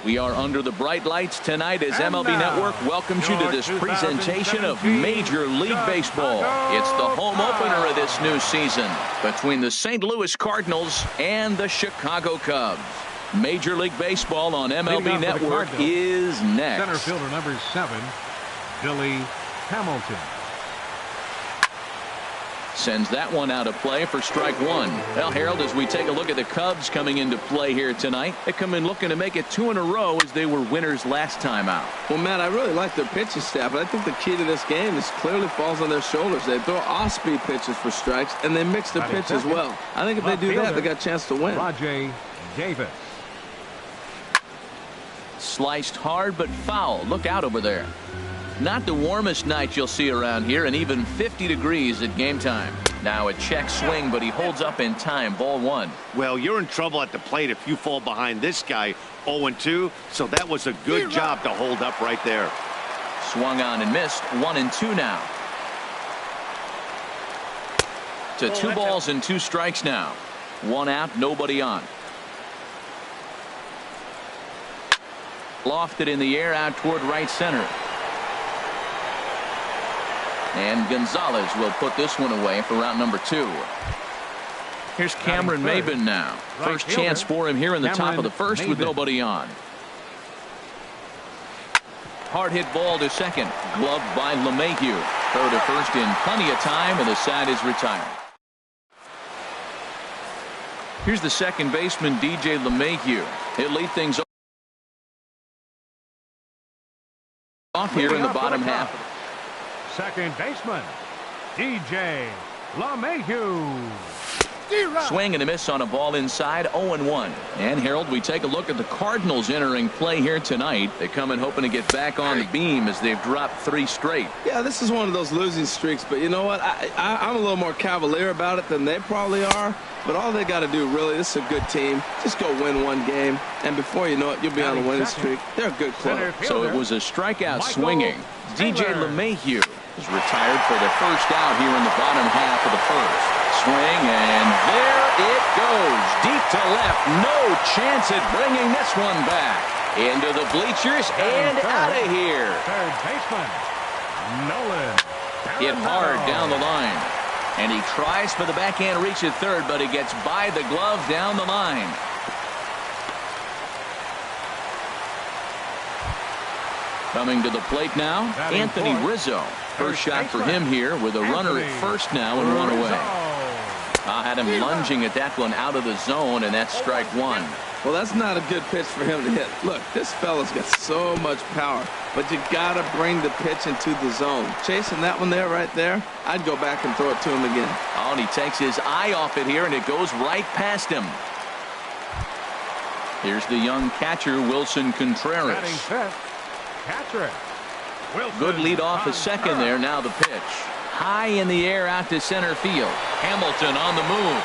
We are under the bright lights tonight as MLB Network welcomes you to this presentation of Major League Baseball. It's the home opener of this new season between the St. Louis Cardinals and the Chicago Cubs. Major League Baseball on MLB Network is next. Center fielder number 7, Billy Hamilton. Sends that one out of play for strike one. Well, Harold, as we take a look at the Cubs coming into play here tonight, they come in looking to make it 2 in a row as they were winners last time out. Well, Matt, I really like their pitching staff, but I think the key to this game is clearly falls on their shoulders. They throw off-speed pitches for strikes, and they mix their pitch as well. I think if they do that, they got a chance to win. Rajay Davis. Sliced hard but foul. Look out over there. Not the warmest night you'll see around here, and even 50 degrees at game time. Now a check swing, but he holds up in time. Ball 1. Well, you're in trouble at the plate if you fall behind this guy 0-2, so that was a good job to hold up right there. Swung on and missed. 1-2 now. To 2 balls and 2 strikes now. 1 out, nobody on. Lofted in the air out toward right center. And Gonzalez will put this one away for route number 2. Here's Cameron Maybin now. First chance for him here in the top of the first with nobody on. Hard hit ball to second. Gloved by LeMahieu. Throw to first in plenty of time, and the side is retired. Here's the second baseman, DJ LeMahieu. He'll lead things off here in the bottom half. Second baseman, DJ LeMahieu. Swing and a miss on a ball inside. 0-1. And Harold, we take a look at the Cardinals entering play here tonight. They come in hoping to get back on the beam as they've dropped 3 straight. Yeah, this is one of those losing streaks, but you know what? I'm a little more cavalier about it than they probably are. But all they got to do, really, this is a good team. Just go win 1 game, and before you know it, you'll be on a winning streak. They're a good club. So it was a strikeout swinging. DJ LeMahieu is retired for the first out here in the bottom half of the first. Swing, and there it goes. Deep to left. No chance at bringing this one back. Into the bleachers and out of here. Third baseman, Nolan. Hit hard down the line. And he tries for the backhand reach at third, but he gets by the glove down the line. Coming to the plate now, Anthony Rizzo. First shot for him here with a runner at first now and 1 away. I had him lunging at that one out of the zone, and that's strike 1. Well, that's not a good pitch for him to hit. Look, this fella's got so much power, but you got to bring the pitch into the zone. Chasing that one there, right there, I'd go back and throw it to him again. Oh, and he takes his eye off it here, and it goes right past him. Here's the young catcher, Wilson Contreras. Good lead off a second there. Now the pitch. High in the air out to center field. Hamilton on the move.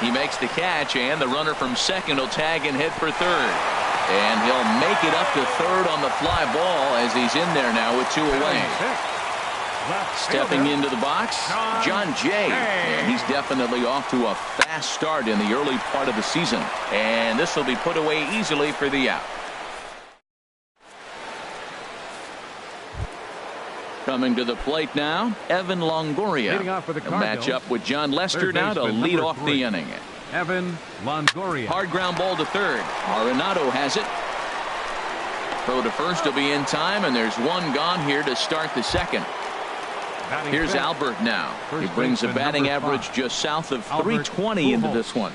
He makes the catch, and the runner from second will tag and hit for third. And he'll make it up to third on the fly ball as he's in there now with 2 away. Stepping into the box, John Jay. And he's definitely off to a fast start in the early part of the season. And this will be put away easily for the out. Coming to the plate now, Evan Longoria. He'll match up with John Lester now to lead off the inning. Evan Longoria. Hard ground ball to third. Arenado has it. Throw to first will be in time, and there's 1 gone here to start the second. Here's Albert now. He brings a batting average just south of 320 into this one.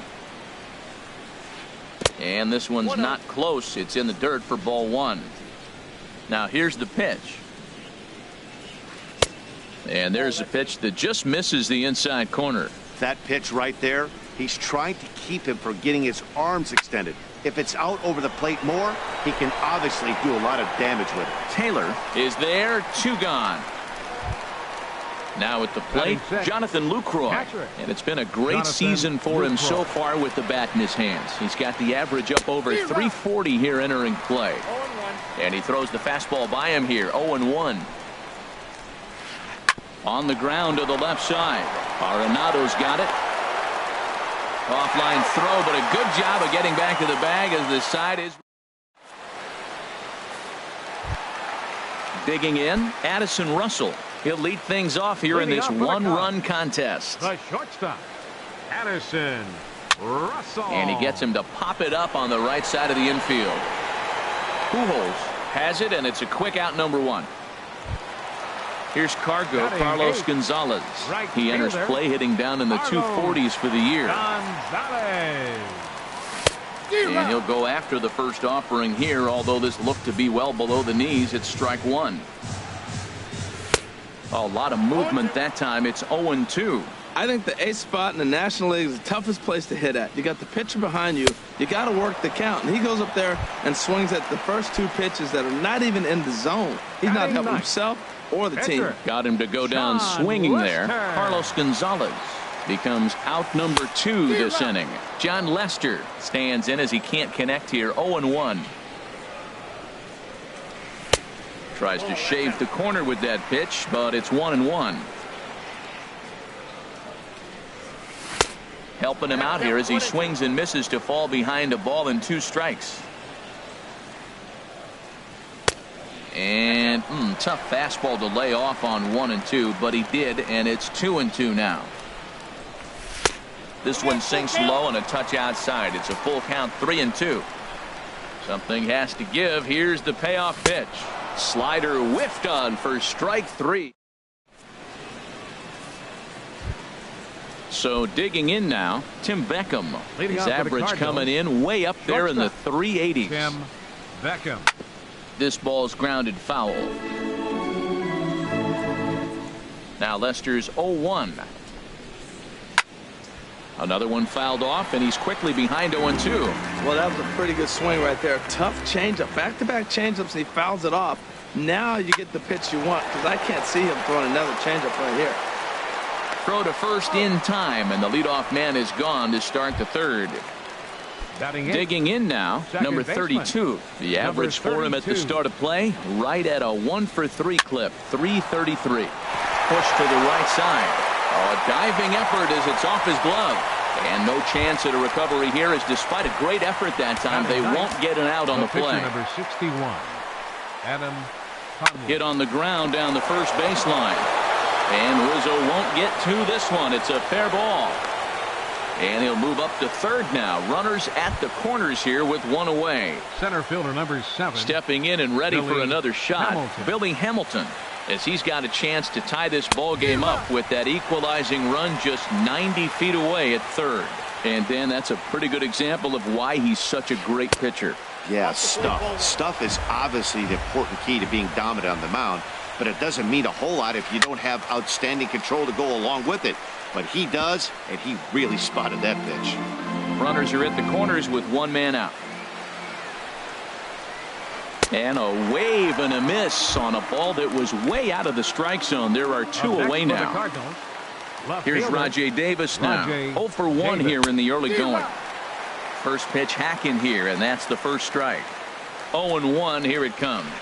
And this one's not close. It's in the dirt for ball 1. Now here's the pitch. And there's a pitch that just misses the inside corner. That pitch right there, he's trying to keep him from getting his arms extended. If it's out over the plate more, he can obviously do a lot of damage with it. Taylor is there, 2 gone. Now at the plate, Jonathan Lucroy. And it's been a great season for him so far with the bat in his hands. He's got the average up over 340 here entering play. And he throws the fastball by him here, 0-1. On the ground to the left side. Arenado's got it. Offline throw, but a good job of getting back to the bag as the side is Digging in, Addison Russell. He'll lead things off here in this one-run contest. The shortstop, Addison Russell. And he gets him to pop it up on the right side of the infield. Pujols has it, and it's a quick out, number 1. Here's Carlos Gonzalez. He enters play hitting down in the 240s for the year. And he'll go after the first offering here, although this looked to be well below the knees. It's strike 1. A lot of movement that time. It's 0-2. I think the ace spot in the National League is the toughest place to hit at. You got the pitcher behind you. You got to work the count. And he goes up there and swings at the first 2 pitches that are not even in the zone. He's not helping himself or the team. Got him to go down swinging there. Carlos Gonzalez becomes out number 2 this inning. John Lester stands in as he can't connect here. 0-1. Tries to shave the corner with that pitch, but it's 1-1. Helping him out here as he swings and misses to fall behind a ball and 2 strikes. And tough fastball to lay off on 1-2, but he did, and it's 2-2 now. This one sinks low and a touch outside. It's a full count, 3-2. Something has to give. Here's the payoff pitch. Slider whiffed on for strike 3. So digging in now, Tim Beckham. His average coming in way up there in the 380s. Tim Beckham. This ball's grounded foul. Now Lester's 0-1. Another one fouled off, and he's quickly behind 0-2. Well, that was a pretty good swing right there. Tough changeup. Back-to-back changeups, and he fouls it off. Now you get the pitch you want, because I can't see him throwing another changeup right here. Throw to first in time, and the leadoff man is gone to start the 3rd. Digging in now, number 32. The average for him at the start of play, right at a 1-for-3 clip, 333. Push to the right side. A diving effort as it's off his glove. And no chance at a recovery here, as despite a great effort that time, they won't get an out on the play. Number 61, Adam Conley. Hit on the ground down the first baseline. And Rizzo won't get to this one. It's a fair ball. And he'll move up to 3rd now. Runners at the corners here with 1 away. Center fielder number 7. Stepping in and ready for another shot. Billy Hamilton, as he's got a chance to tie this ball game up with that equalizing run just 90 feet away at 3rd. And Dan, that's a pretty good example of why he's such a great pitcher. Yeah, stuff is obviously the important key to being dominant on the mound, but it doesn't mean a whole lot if you don't have outstanding control to go along with it. But he does, and he really spotted that pitch. Runners are at the corners with 1 man out. And a wave and a miss on a ball that was way out of the strike zone. There are 2 away now. Here's Rajay Davis now. 0-for-1 here in the early going. First pitch hack in here, and that's the first strike. 0-1, here it comes.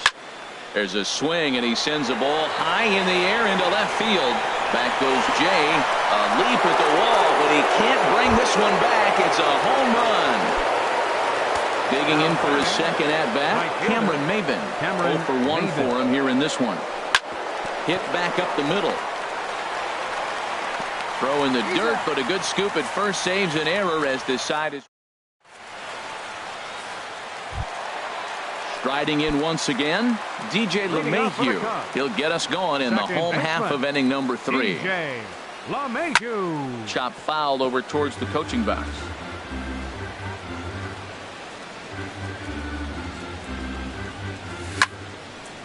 There's a swing, and he sends a ball high in the air into left field. Back goes Jay. A leap at the wall, but he can't bring this one back. It's a home run. Digging in for his second at-bat, Cameron Maybin. 0-for-1 for him here in this one. Hit back up the middle. Throw in the dirt, but a good scoop at first saves an error as this side is. Striding in once again, DJ LeMahieu. He'll get us going in the home half of inning number 3. DJ LeMahieu. Chop foul over towards the coaching box.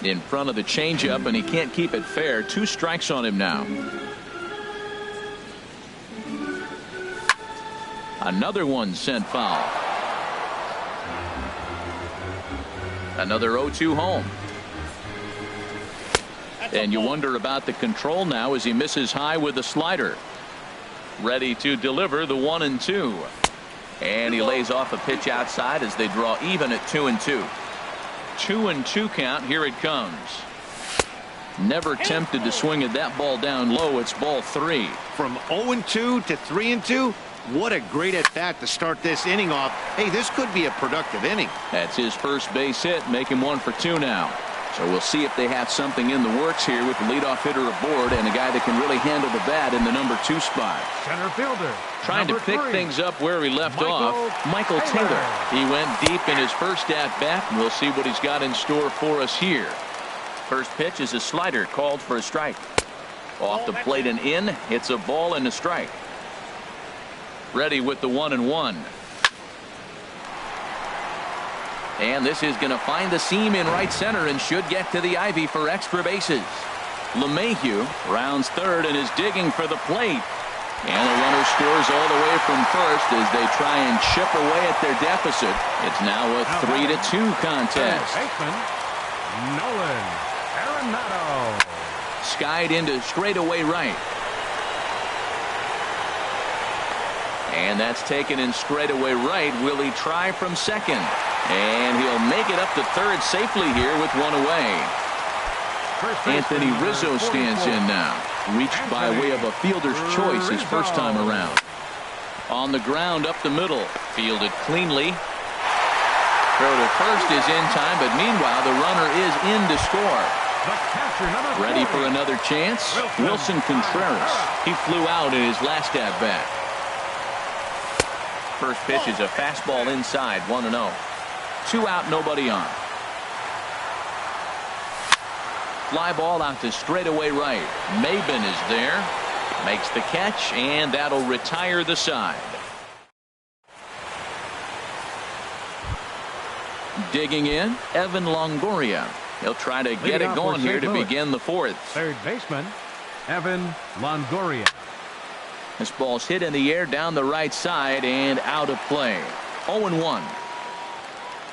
In front of the changeup, and he can't keep it fair. 2 strikes on him now. Another one sent foul. Another 0-2 home. And you wonder about the control now as he misses high with the slider. Ready to deliver the 1-2. And he lays off a pitch outside as they draw even at 2-2. 2-2 count. Here it comes. Never tempted to swing at that ball down low. It's ball 3. From 0-2 to 3-2. What a great at bat to start this inning off. Hey, this could be a productive inning. That's his first base hit. Make him 1 for 2 now. So we'll see if they have something in the works here with the leadoff hitter aboard and a guy that can really handle the bat in the number 2 spot. Center fielder. Trying to pick things up where he left off, Michael Taylor. He went deep in his first at-bat, and we'll see what he's got in store for us here. First pitch is a slider called for a strike. Off the plate and in. It's a ball and a strike. Ready with the 1-1. And this is going to find the seam in right center and should get to the ivy for extra bases. LeMahieu rounds third and is digging for the plate. And the runner scores all the way from first as they try and chip away at their deficit. It's now a 3-2 contest. Nolan Arenado. Skied into straightaway right. And that's taken in straightaway right. Will he try from second? And he'll make it up to third safely here with one away. Anthony Rizzo stands in now. Reached by way of a fielder's choice his first time around. On the ground up the middle. Fielded cleanly. Throw to first is in time, but meanwhile the runner is in to score. Ready for another chance? Wilson Contreras. He flew out in his last at-bat. First pitch is a fastball inside, 1-0. 2 out, nobody on. Fly ball out to straightaway right. Maben is there. Makes the catch, and that'll retire the side. Digging in, Evan Longoria. He'll try to get it going here to begin the fourth. Third baseman, Evan Longoria. This ball's hit in the air down the right side and out of play. 0-1.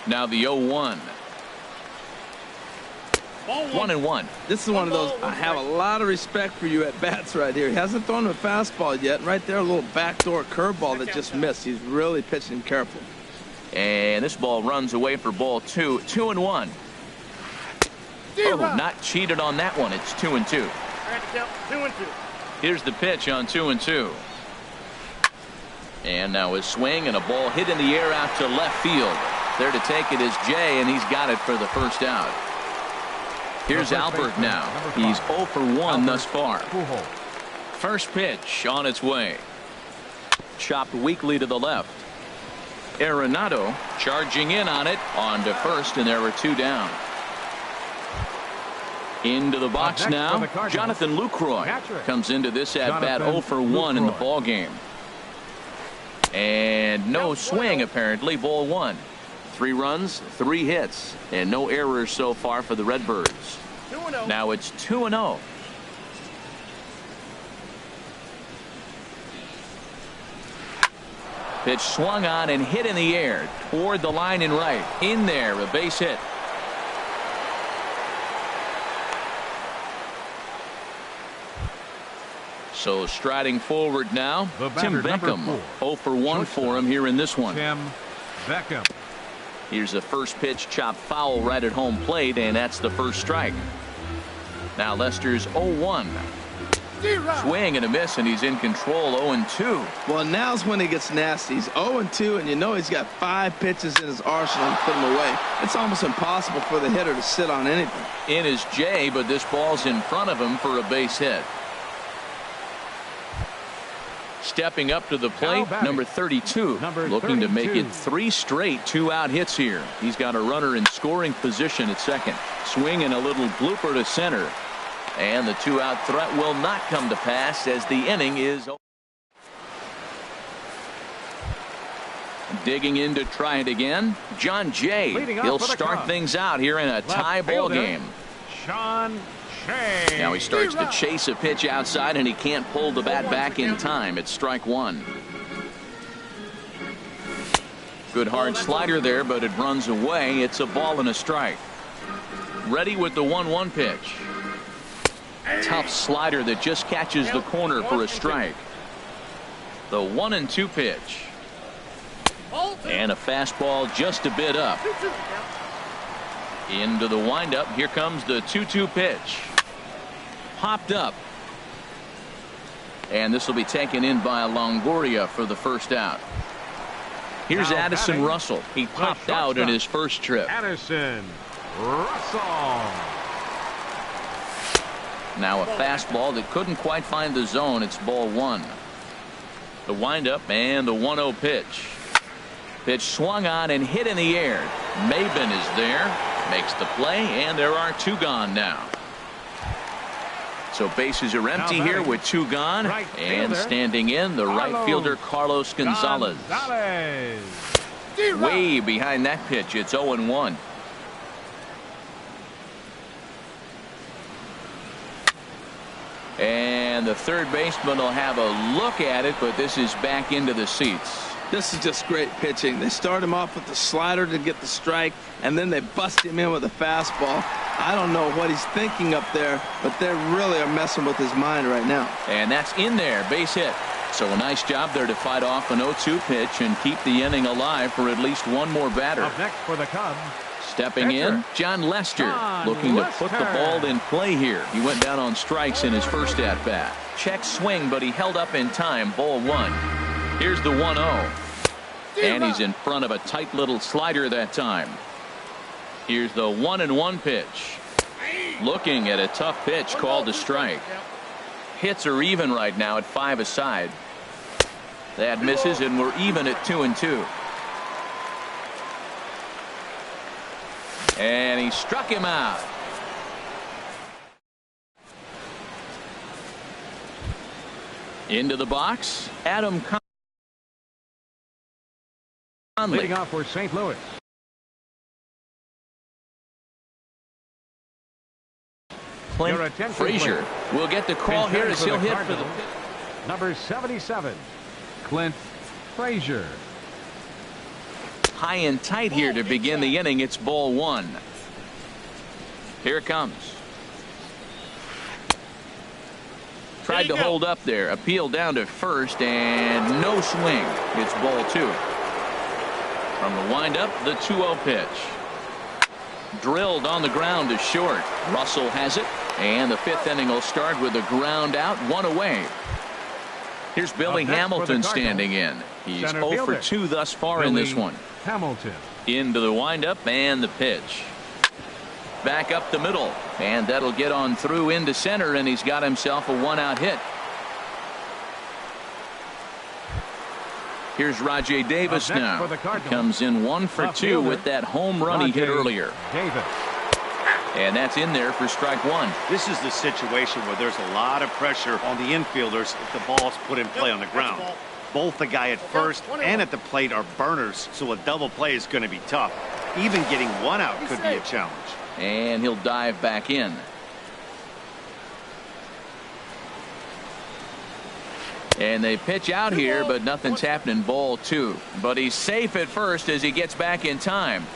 Now the 0-1. 1-1. This is one of those, I have a lot of respect for you at bats right here. He hasn't thrown a fastball yet. Right there, a little backdoor curveball that just missed. He's really pitching careful. And this ball runs away for ball 2. 2-1. Oh, not cheated on that one. It's 2-2. 2-2. Here's the pitch on 2-2. And now a swing and a ball hit in the air out to left field. There to take it is Jay, and he's got it for the first out. Here's Albert now. He's 0 for 1 thus far. First pitch on its way. Chopped weakly to the left. Arenado charging in on it. On to first, and there are 2 down. Into the box now. Jonathan Lucroy comes into this at-bat 0 for 1 in the ball game. And no swing apparently. Ball 1. 3 runs, 3 hits, and no errors so far for the Redbirds. Now it's 2-0. Pitch swung on and hit in the air toward the line and right. In there, a base hit. So striding forward now, Tim Beckham. 0 for 1 for him here in this one. Tim Beckham. Here's the first pitch, chopped foul right at home plate, and that's the first strike. Now Lester's 0-1. Swing and a miss, and he's in control. 0-2. Well, now's when he gets nasty. He's 0-2, and you know he's got 5 pitches in his arsenal to put him away. It's almost impossible for the hitter to sit on anything. In is Jay, but this ball's in front of him for a base hit. Stepping up to the plate, number 32, looking to make it 3 straight 2-out hits here. He's got a runner in scoring position at second. Swing and a little blooper to center. And the 2-out threat will not come to pass as the inning is over. Digging in to try it again, John Jay. He'll start things out here in a tie ball game. Sean Shea. Now he starts to chase a pitch outside, and he can't pull the bat back in time. It's strike 1. Good hard slider there, but it runs away. It's a ball and a strike. Ready with the 1-1 pitch. Tough slider that just catches the corner for a strike. The 1-2 pitch. And a fastball just a bit up. Into the windup. Here comes the 2-2 pitch. Popped up. And this will be taken in by Longoria for the first out. Here's Addison Russell. He popped out in his first trip. Addison Russell. Now a fastball that couldn't quite find the zone. It's ball one. The windup and the 1-0 pitch. Pitch swung on and hit in the air. Maben is there, makes the play, and there are two gone now. So bases are empty here with two gone, and standing in the right fielder Carlos Gonzalez. Way behind that pitch. It's 0-1. And the third baseman will have a look at it, but this is back into the seats. This is just great pitching. They start him off with the slider to get the strike, and then they bust him in with a fastball. I don't know what he's thinking up there, but they really are messing with his mind right now. And that's in there, base hit. So a nice job there to fight off an 0-2 pitch and keep the inning alive for at least one more batter. Up next for the Cubs. Stepping in, John Lester, looking to put the ball in play here. He went down on strikes in his first at-bat. Check swing, but he held up in time. Ball one. Here's the 1-0. And he's in front of a tight little slider that time. Here's the 1-1 pitch. Looking at a tough pitch called a strike. Hits are even right now at 5 aside. That misses, and we're even at 2-2. And he struck him out. Into the box, Adam Conley. Leading off for St. Louis. Clint Frazier will get the call here as he'll hit for the number 77, Clint Frazier. High and tight here to begin the inning. It's ball one. Here it comes. Tried to hold up there. Appeal down to first, and no swing. It's ball two. From the windup, the 2-0 pitch. Drilled on the ground to short. Russell has it, and the fifth inning will start with a ground out, one away. Here's Billy Hamilton standing in. He's 0 for 2 thus far in this one. Hamilton. Into the windup and the pitch. Back up the middle, and that'll get on through into center, and he's got himself a 1-out hit. Here's Rajay Davis now. He comes in 1 for 2 with that home run he hit earlier. Davis. And that's in there for strike one. This is the situation where there's a lot of pressure on the infielders if the ball's put in play on the ground. Both the guy at first and at the plate are burners, so a double play is going to be tough. Even getting 1 out could be a challenge. And he'll dive back in. And they pitch out here, but nothing's happening. Ball two. But he's safe at first as he gets back in time.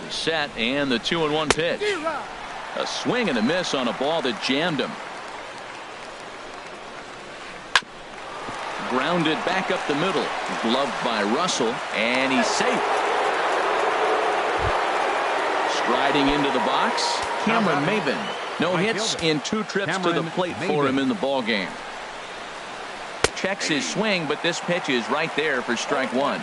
The set and the 2-1 pitch. A swing and a miss on a ball that jammed him. Grounded back up the middle. Gloved by Russell, and he's safe. Striding into the box, Cameron Maben. No hits in 2 trips to the plate for him in the ball game. Checks his swing, but this pitch is right there for strike one.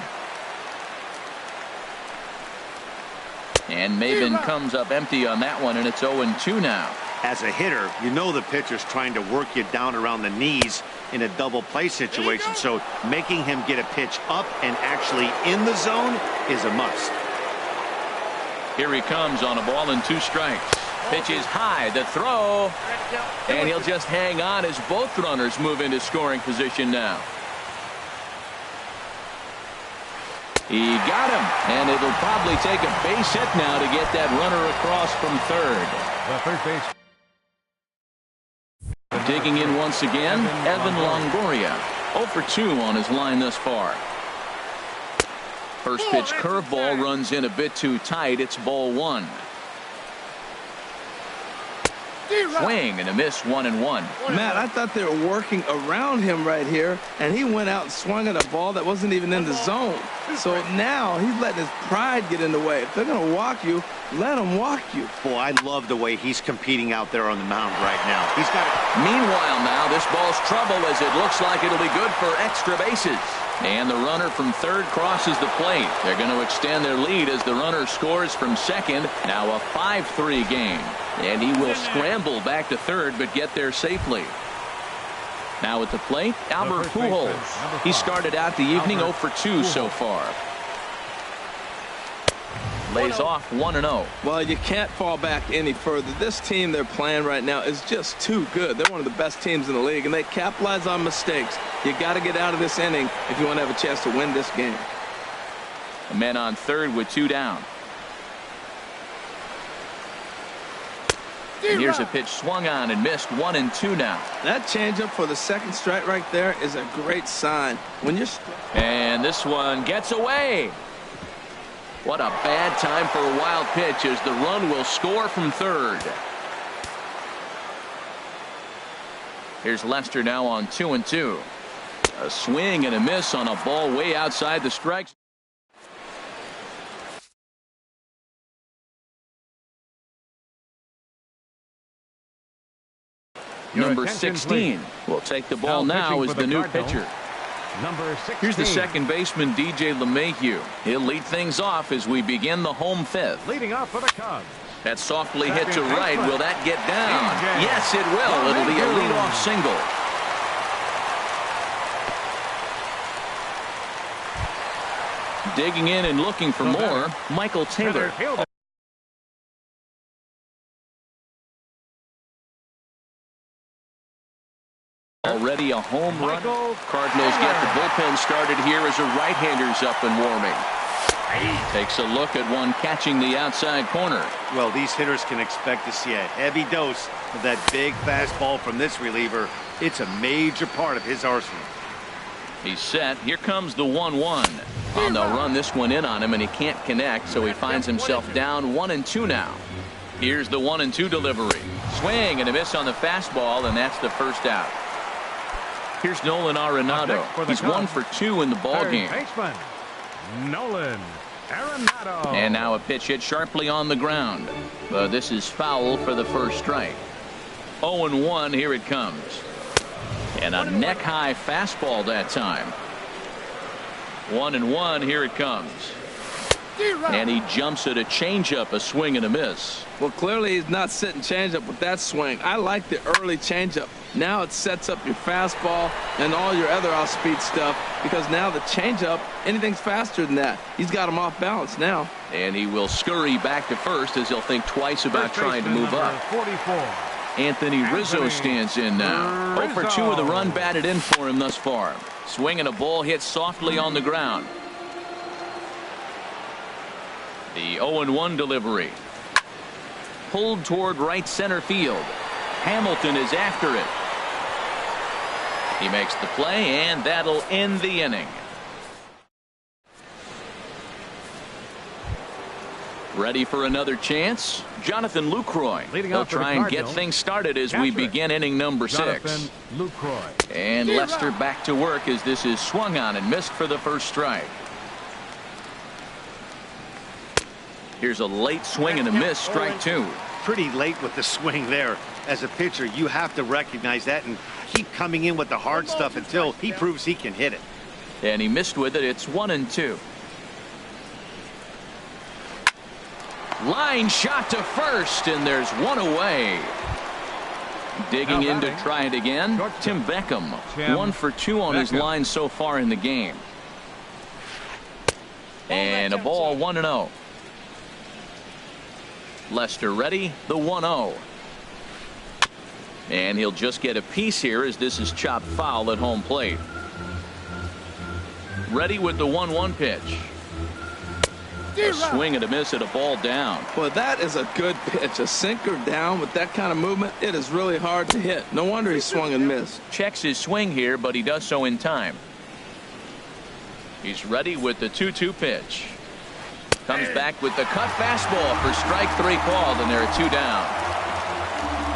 And Maben comes up empty on that one, and it's 0-2 now. As a hitter, you know the pitcher's trying to work you down around the knees in a double play situation, so making him get a pitch up and actually in the zone is a must. Here he comes on a ball and 2 strikes. Pitch is high, the throw, and he'll just hang on as both runners move into scoring position now. He got him, and it'll probably take a base hit now to get that runner across from third. The third base. Digging in once again, Evan Longoria. 0 for 2 on his line thus far. First pitch curveball runs in a bit too tight. It's ball one. Swing and a miss, 1-1. Matt, I thought they were working around him right here, and he went out and swung at a ball that wasn't even in the zone. So now he's letting his pride get in the way. If they're going to walk you, let them walk you. Boy, I love the way he's competing out there on the mound right now. He's got it. Meanwhile now, this ball's trouble as it looks like it'll be good for extra bases. And the runner from third crosses the plate. They're going to extend their lead as the runner scores from second. Now a 5-3 game. And he will scramble back to third but get there safely. Now at the plate, Albert Pujols. He started out the evening 0 for 2 so far. Lays off 1-0. Well, you can't fall back any further. This team they're playing right now is just too good. They're one of the best teams in the league, and they capitalize on mistakes. You got to get out of this inning if you want to have a chance to win this game. A man on third with 2 down. And here's a pitch swung on and missed. 1-2 now. That changeup for the second strike right there is a great sign. When you're and this one gets away. What a bad time for a wild pitch as the run will score from third. Here's Lester now on 2-2. A swing and a miss on a ball way outside the strike. Number 16 will take the ball now as the new pitcher. Number 16. Here's the second baseman, DJ LeMahieu. He'll lead things off as we begin the home fifth. Leading off for the Cubs. That softly hit to right. Will that get down? Yes, it will. It'll be a leadoff single. Digging in and looking for more, Michael Taylor. Already a home run. Cardinals get the bullpen started here as a right-hander's up and warming. Takes a look at one catching the outside corner. Well, these hitters can expect to see a heavy dose of that big fastball from this reliever. It's a major part of his arsenal. He's set. Here comes the 1-1. And they'll run this one in on him, and he can't connect, so he finds himself down 1-2 now. Here's the 1-2 delivery. Swing and a miss on the fastball, and that's the first out. Here's Nolan Arenado. He's 1 for 2 in the ball game. Baseman, Nolan Arenado. And now a pitch hit sharply on the ground. This is foul for the first strike. 0-1, here it comes. And a neck-high fastball that time. 1-1, here it comes. And he jumps at a changeup, a swing and a miss. Well, clearly he's not sitting changeup with that swing. I like the early changeup. Now it sets up your fastball and all your other off-speed stuff, because now the changeup, anything's faster than that. He's got him off balance now. And he will scurry back to first as he'll think twice about trying to move up. 44. Anthony Rizzo stands in now. 0 for 2 with a run batted in for him thus far. Swinging a ball hit softly on the ground. The 0-1 delivery. Pulled toward right center field. Hamilton is after it. He makes the play, and that'll end the inning. Ready for another chance? Jonathan Lucroy. He'll try and get things started as we begin inning number 6. And Lester back to work as this is swung on and missed for the first strike. Here's a late swing and a miss, strike 2. Pretty late with the swing there. As a pitcher, you have to recognize that and keep coming in with the hard stuff until he proves he can hit it. And he missed with it. It's 1-2. Line shot to first, and there's one away. Digging in to try it again, Tim Beckham. 1 for 2 on his line so far in the game. And a ball, 1-0. Lester ready, the 1-0. And he'll just get a piece here as this is chopped foul at home plate. Ready with the 1-1 pitch. A swing and a miss at a ball down. Well, that is a good pitch. A sinker down with that kind of movement, it is really hard to hit. No wonder he swung and missed. Checks his swing here, but he does so in time. He's ready with the 2-2 pitch. Comes back with the cut fastball for strike 3 called, and there are 2 down.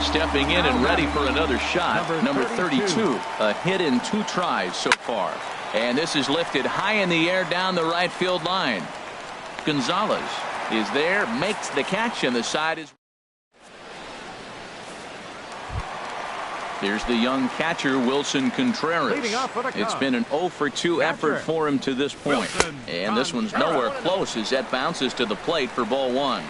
Stepping in and ready for another shot, number 32. A hit in 2 tries so far. And this is lifted high in the air down the right field line. Gonzalez is there, makes the catch, and the side is. Here's the young catcher, Wilson Contreras. It's been an 0 for 2 effort for him to this point. And this one's nowhere close as that bounces to the plate for ball 1.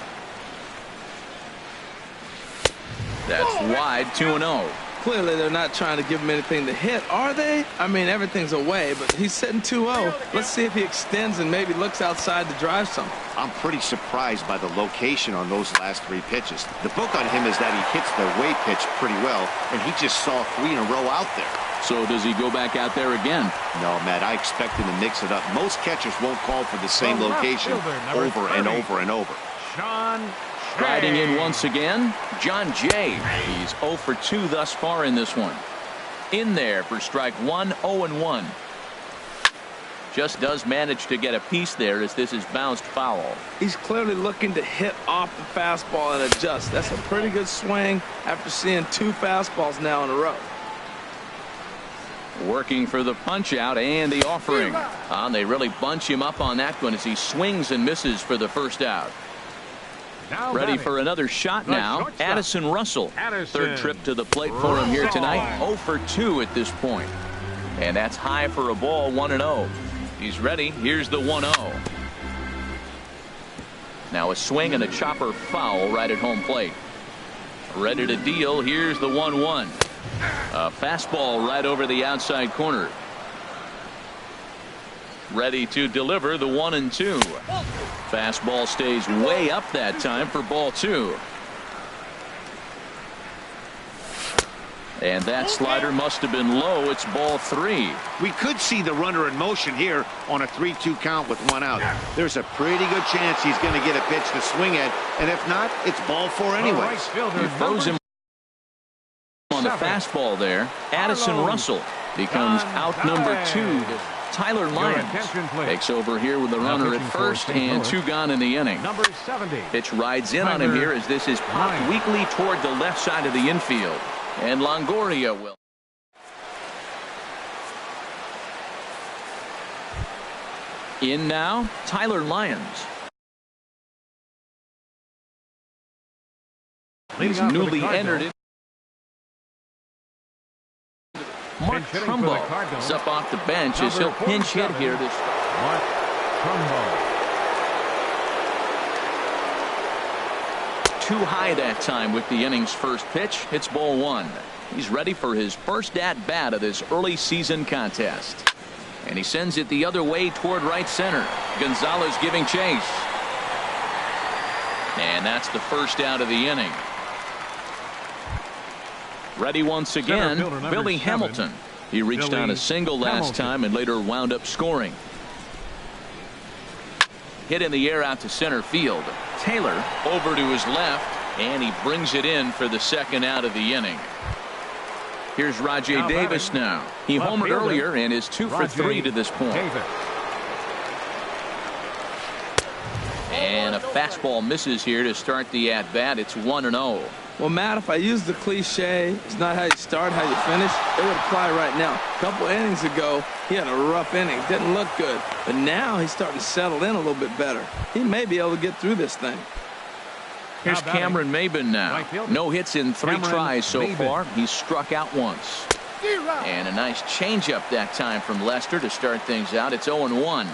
That's wide, 2-0. Clearly, they're not trying to give him anything to hit, are they? I mean, everything's away, but he's sitting 2-0. Let's see if he extends and maybe looks outside to drive some. I'm pretty surprised by the location on those last 3 pitches. The book on him is that he hits the way pitch pretty well, and he just saw 3 in a row out there. So does he go back out there again? No, Matt, I expect him to mix it up. Most catchers won't call for the same location over and over and over. Riding in once again, John Jay. He's 0 for 2 thus far in this one. In there for strike 1, 0-1. Just does manage to get a piece there as this is bounced foul. He's clearly looking to hit off the fastball and adjust. That's a pretty good swing after seeing 2 fastballs now in a row. Working for the punch out and the offering. They really bunch him up on that one as he swings and misses for the first out. Ready for another shot now. Addison Russell. Third trip to the plate for him here tonight. 0 for 2 at this point. And that's high for a ball, 1-0. He's ready. Here's the 1-0. Now a swing and a chopper foul right at home plate. Ready to deal. Here's the 1-1. A fastball right over the outside corner. Ready to deliver the 1-2. Fastball stays way up that time for ball 2. And that slider must have been low. It's ball 3. We could see the runner in motion here on a 3-2 count with 1 out. There's a pretty good chance he's going to get a pitch to swing at, and if not, it's ball 4 anyways. He froze him on the fastball there. Addison Russell becomes out number 2. Tyler Lyons takes over here with the runner at first and 2 gone in the inning. Pitch rides in on him here as this is popped weakly toward the left side of the infield. And Longoria will. In now, Tyler Lyons. He's newly entered it. Mark Trumbo is up off the bench as he'll pinch hit here. Mark Trumbo. Too high that time with the inning's first pitch. Hits ball 1. He's ready for his first at bat of this early season contest. And he sends it the other way toward right center. Gonzalez giving chase. And that's the first out of the inning. Ready once again, Billy Hamilton. He reached on a single last time and later wound up scoring. Hit in the air out to center field. Taylor over to his left, and he brings it in for the second out of the inning. Here's Rajay Davis now. He homered earlier and is 2 for 3 to this point. And a fastball misses here to start the at-bat. It's 1-0. Well, Matt, if I use the cliche, it's not how you start, how you finish, it would apply right now. A couple innings ago, he had a rough inning. Didn't look good. But now he's starting to settle in a little bit better. He may be able to get through this thing. Here's Cameron Maybin now. No hits in 3 tries so far. He's struck out once. And a nice changeup that time from Lester to start things out. It's 0-1.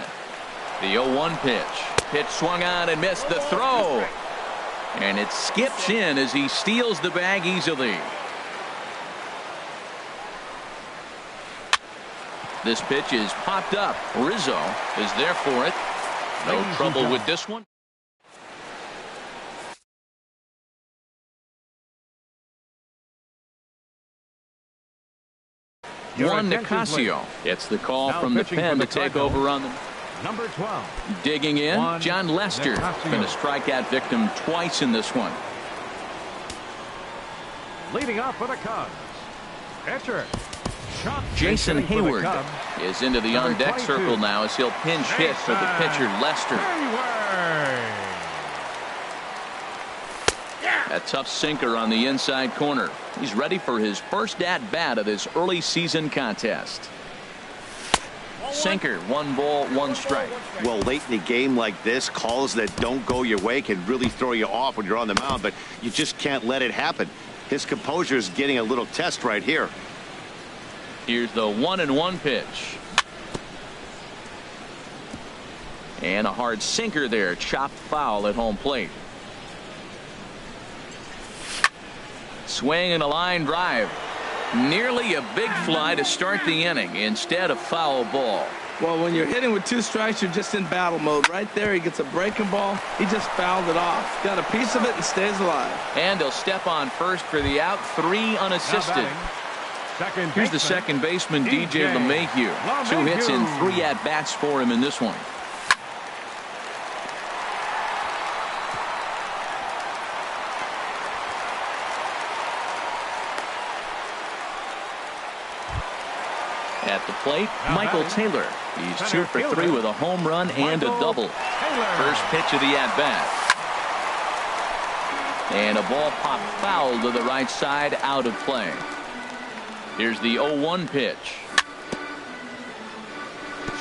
The 0-1 pitch. Pitch swung on and missed the throw. And it skips in as he steals the bag easily. This pitch is popped up. Rizzo is there for it. No trouble with this one. Juan Nicasio gets the call from the pen to take over on the Number 12. Digging in, John Lester. Been a strikeout victim twice in this one. Leading off for the Cubs. Pitcher. Jason Hayward is into the on-deck circle now as he'll pinch hit for the pitcher Lester. A tough sinker on the inside corner. He's ready for his first at-bat of this early season contest. Sinker, 1 ball, 1 strike. Well, late in the game like this, calls that don't go your way can really throw you off when you're on the mound, but you just can't let it happen. His composure is getting a little test right here. Here's the 1-1 pitch. And a hard sinker there, chopped foul at home plate. Swing and a line drive. Nearly a big fly to start the inning. Instead, a foul ball. Well, when you're hitting with 2 strikes, you're just in battle mode. Right there, he gets a breaking ball. He just fouled it off. Got a piece of it and stays alive. And he'll step on first for the out. 3 unassisted. Here's the second baseman, DJ LeMahieu. 2 hits and 3 at-bats for him in this one. At the plate, Michael Taylor. He's 2 for 3 with a home run and a double. First pitch of the at-bat. And a ball popped foul to the right side, out of play. Here's the 0-1 pitch.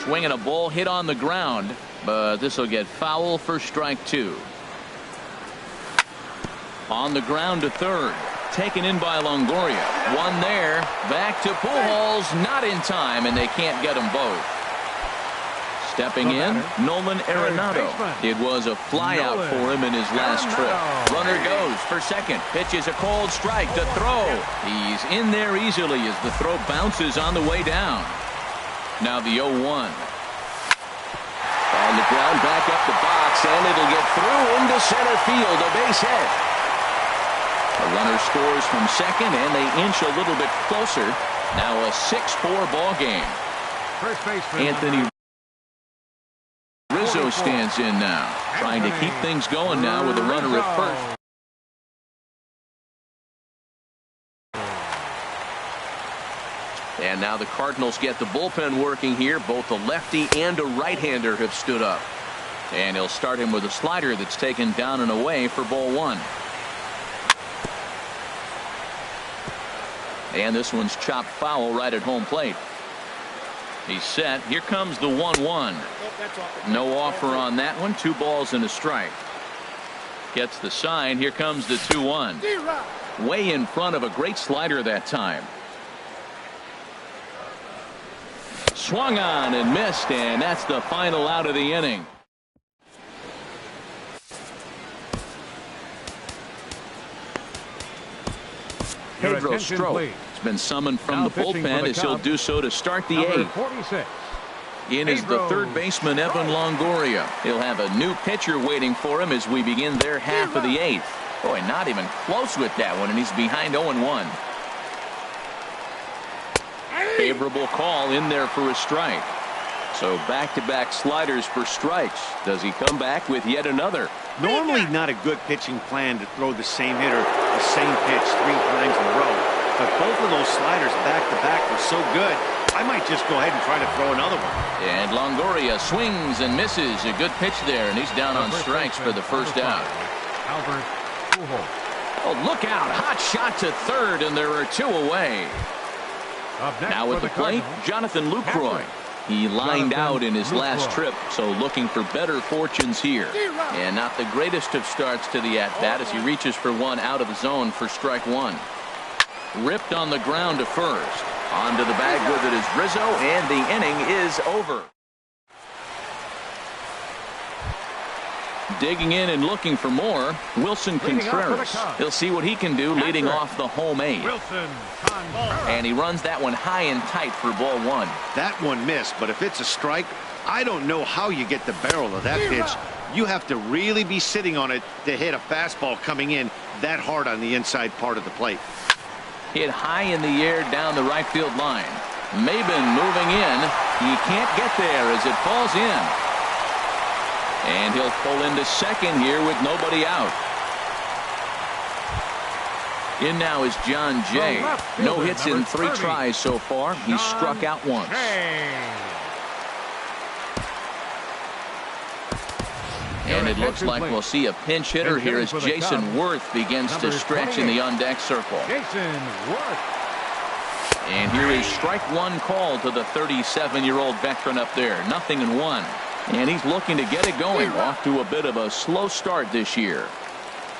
Swinging a ball hit on the ground, but this will get foul for strike 2. On the ground to third. Taken in by Longoria. 1 there. Back to Pujols. Not in time, and they can't get them both. Stepping in, Nolan Arenado. It was a flyout for him in his last trip. Runner goes for second. Pitches a cold strike to throw. He's in there easily as the throw bounces on the way down. Now the 0-1. On the ground, back up the box, and it'll get through into center field. A base hit. The runner scores from second, and they inch a little bit closer. Now a 6-4 ball game. Anthony Rizzo stands in now, trying to keep things going now with a runner at first. And now the Cardinals get the bullpen working here. Both a lefty and a right-hander have stood up. And he'll start him with a slider that's taken down and away for ball 1. And this one's chopped foul right at home plate. He's set. Here comes the 1-1. No offer on that one. 2 balls and a strike. Gets the sign. Here comes the 2-1. Way in front of a great slider that time. Swung on and missed, and that's the final out of the inning. Pedro Strop has been summoned from the bullpen as he'll do so to start the 8th. In is the third baseman, Evan Longoria. He'll have a new pitcher waiting for him as we begin their half of the 8th. Boy, not even close with that one, and he's behind 0-1. Favorable call in there for a strike. So back-to-back sliders for strikes. Does he come back with yet another? Normally not a good pitching plan to throw the same hitter the same pitch 3 times in a row. But both of those sliders back-to-back were so good, I might just go ahead and try to throw another one. And Longoria swings and misses. A good pitch there, and he's down on strikes for the first out. Oh, look out. Hot shot to third, and there are 2 away. Now at the plate, Jonathan Lucroy. He lined out in his last trip, so looking for better fortunes here. And not the greatest of starts to the at-bat as he reaches for one out of the zone for strike 1. Ripped on the ground to first. Onto the bag with it is Rizzo, and the inning is over. Digging in and looking for more, Wilson Contreras. He'll see what he can do leading off the home 8. And he runs that one high and tight for ball 1. That one missed, but if it's a strike, I don't know how you get the barrel of that pitch. You have to really be sitting on it to hit a fastball coming in that hard on the inside part of the plate. Hit high in the air down the right field line. Maben moving in. He can't get there as it falls in. And he'll pull into second here with nobody out. In now is John Jay. No hits in 3 tries so far. He's struck out once. And it looks like we'll see a pinch hitter here as Jason Worth begins to stretch in the on-deck circle. Jason Worth. And here is strike one call to the 37-year-old veteran up there. 0-1. And he's looking to get it going. Off to a bit of a slow start this year.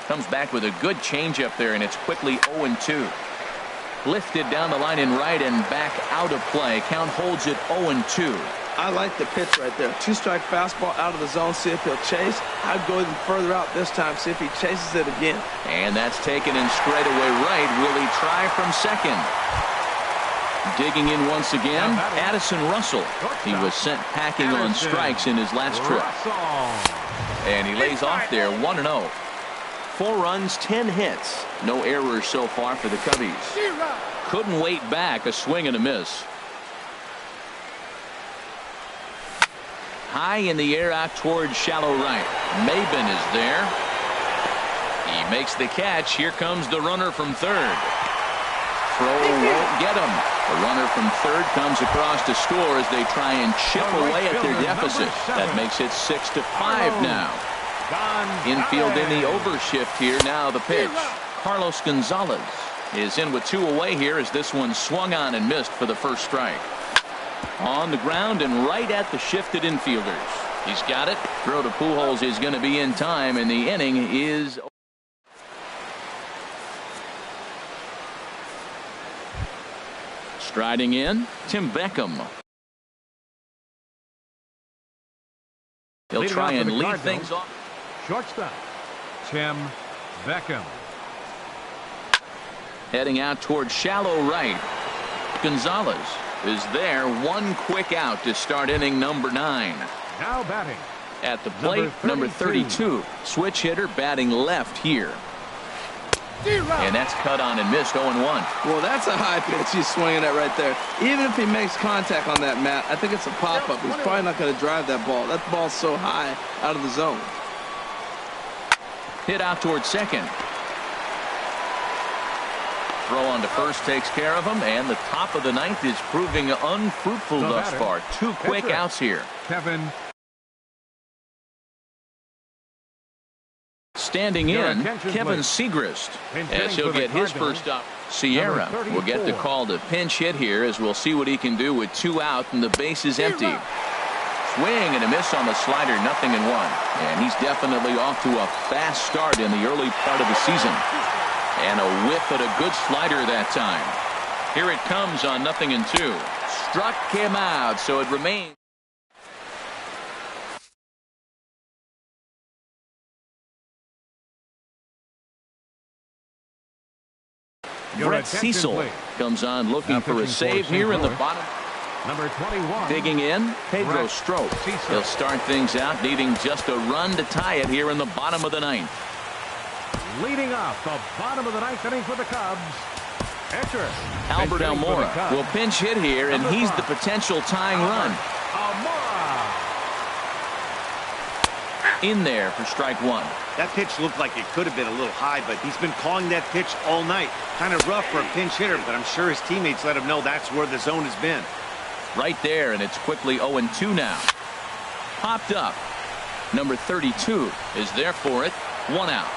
Comes back with a good changeup there, and it's quickly 0-2. Lifted down the line in right and back out of play. Count holds it 0-2. I like the pitch right there. Two-strike fastball out of the zone. See if he'll chase. I'd go even further out this time. See if he chases it again. And that's taken in straight away right. Will he try from second? Digging in once again, Addison Russell. He was sent packing on strikes in his last trip. And he lays off there 1-0. 4 runs, 10 hits. No errors so far for the Cubbies. Couldn't wait back. A swing and a miss. High in the air out towards shallow right. Maben is there. He makes the catch. Here comes the runner from third. Throw won't get him. The runner from third comes across to score as they try and chip away at their deficit. That makes it 6-5 now. Infield in the overshift here. Now the pitch. Carlos Gonzalez is in with 2 away here as this one swung on and missed for the first strike. On the ground and right at the shifted infielders. He's got it. Throw to Pujols is going to be in time, and the inning is. Striding in, Tim Beckham. He'll try and lead things off. Shortstop, Tim Beckham. Heading out towards shallow right. Gonzalez is there. One quick out to start inning number 9. Now batting. At the plate, number 32. Switch hitter batting left here. And that's cut on and missed 0-1. Well, that's a high pitch he's swinging at right there. Even if he makes contact on that, Matt, I think it's a pop-up. He's probably not going to drive that ball. That ball's so high out of the zone. Hit out towards second. Throw on to first takes care of him, and the top of the 9th is proving unfruitful thus far. 2 quick outs here. Kevin. Standing in, Kevin Segrist, as he'll get his first up. Sierra will get the call to pinch hit here, as we'll see what he can do with 2 out and the base is empty. Swing and a miss on the slider, 0-1. And he's definitely off to a fast start in the early part of the season. And a whiff at a good slider that time. Here it comes on 0-2. Struck him out, so it remains. Brett Cecil comes on looking for a save here in the bottom. Number 21. Digging in, Pedro Strop. He'll start things out, needing just a run to tie it here in the bottom of the 9th. Leading off the bottom of the 9th inning for the Cubs. Pitcher. Albert Almora will pinch hit here, and he's the potential tying run. Almora. In there for strike 1. That pitch looked like it could have been a little high, but he's been calling that pitch all night. Kind of rough for a pinch hitter, but I'm sure his teammates let him know that's where the zone has been. Right there, and it's quickly 0-2 now. Popped up. Number 32 is there for it. 1 out.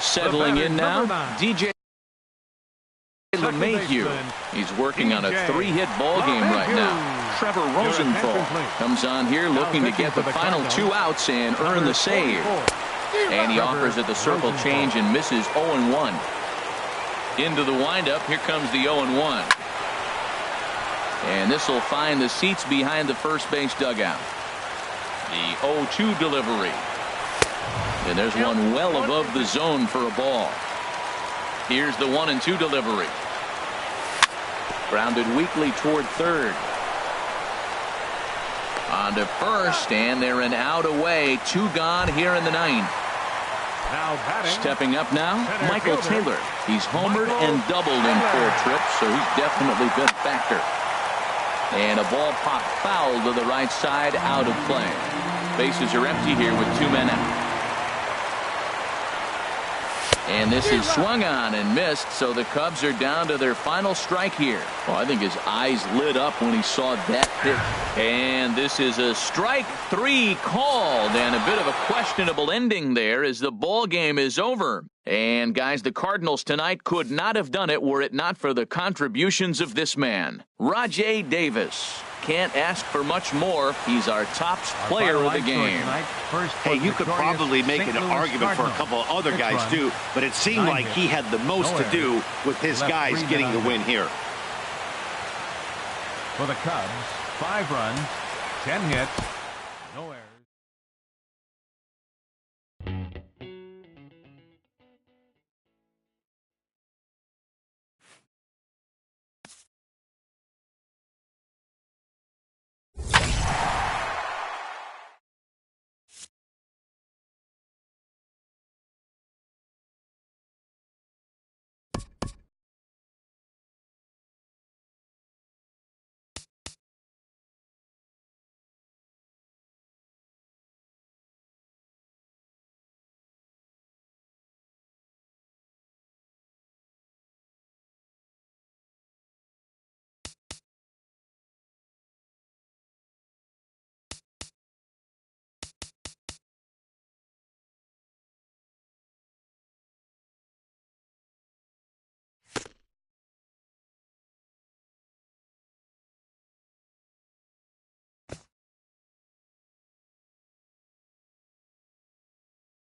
Settling in now, DJ LeMahieu. He's working on a 3-hit ball game right now. Trevor Rosenthal comes on here looking to get the final 2 outs and earn the save. And he offers at the circle change and misses 0-1. Into the windup, here comes the 0-1. And this will find the seats behind the first base dugout. The 0-2 delivery. And there's one well above the zone for a ball. Here's the 1-2 delivery. Grounded weakly toward third. On to first, and they're an out away. 2 gone here in the 9th. Stepping up now, Michael Taylor. He's homered and doubled in 4 trips, so he's definitely been a factor. And a ball popped foul to the right side, out of play. Bases are empty here with 2 men out. And this is swung on and missed, so the Cubs are down to their final strike here. Well, I think his eyes lit up when he saw that pitch. And this is a strike 3 called, and a bit of a questionable ending there as the ball game is over. And, guys, the Cardinals tonight could not have done it were it not for the contributions of this man, Rajay Davis. Can't ask for much more. He's our top player of the game. Hey, you could probably make an argument for a couple of other guys, too, but it seemed like he had the most to do with his guys getting the win here. For the Cubs, 5 runs, 10 hits,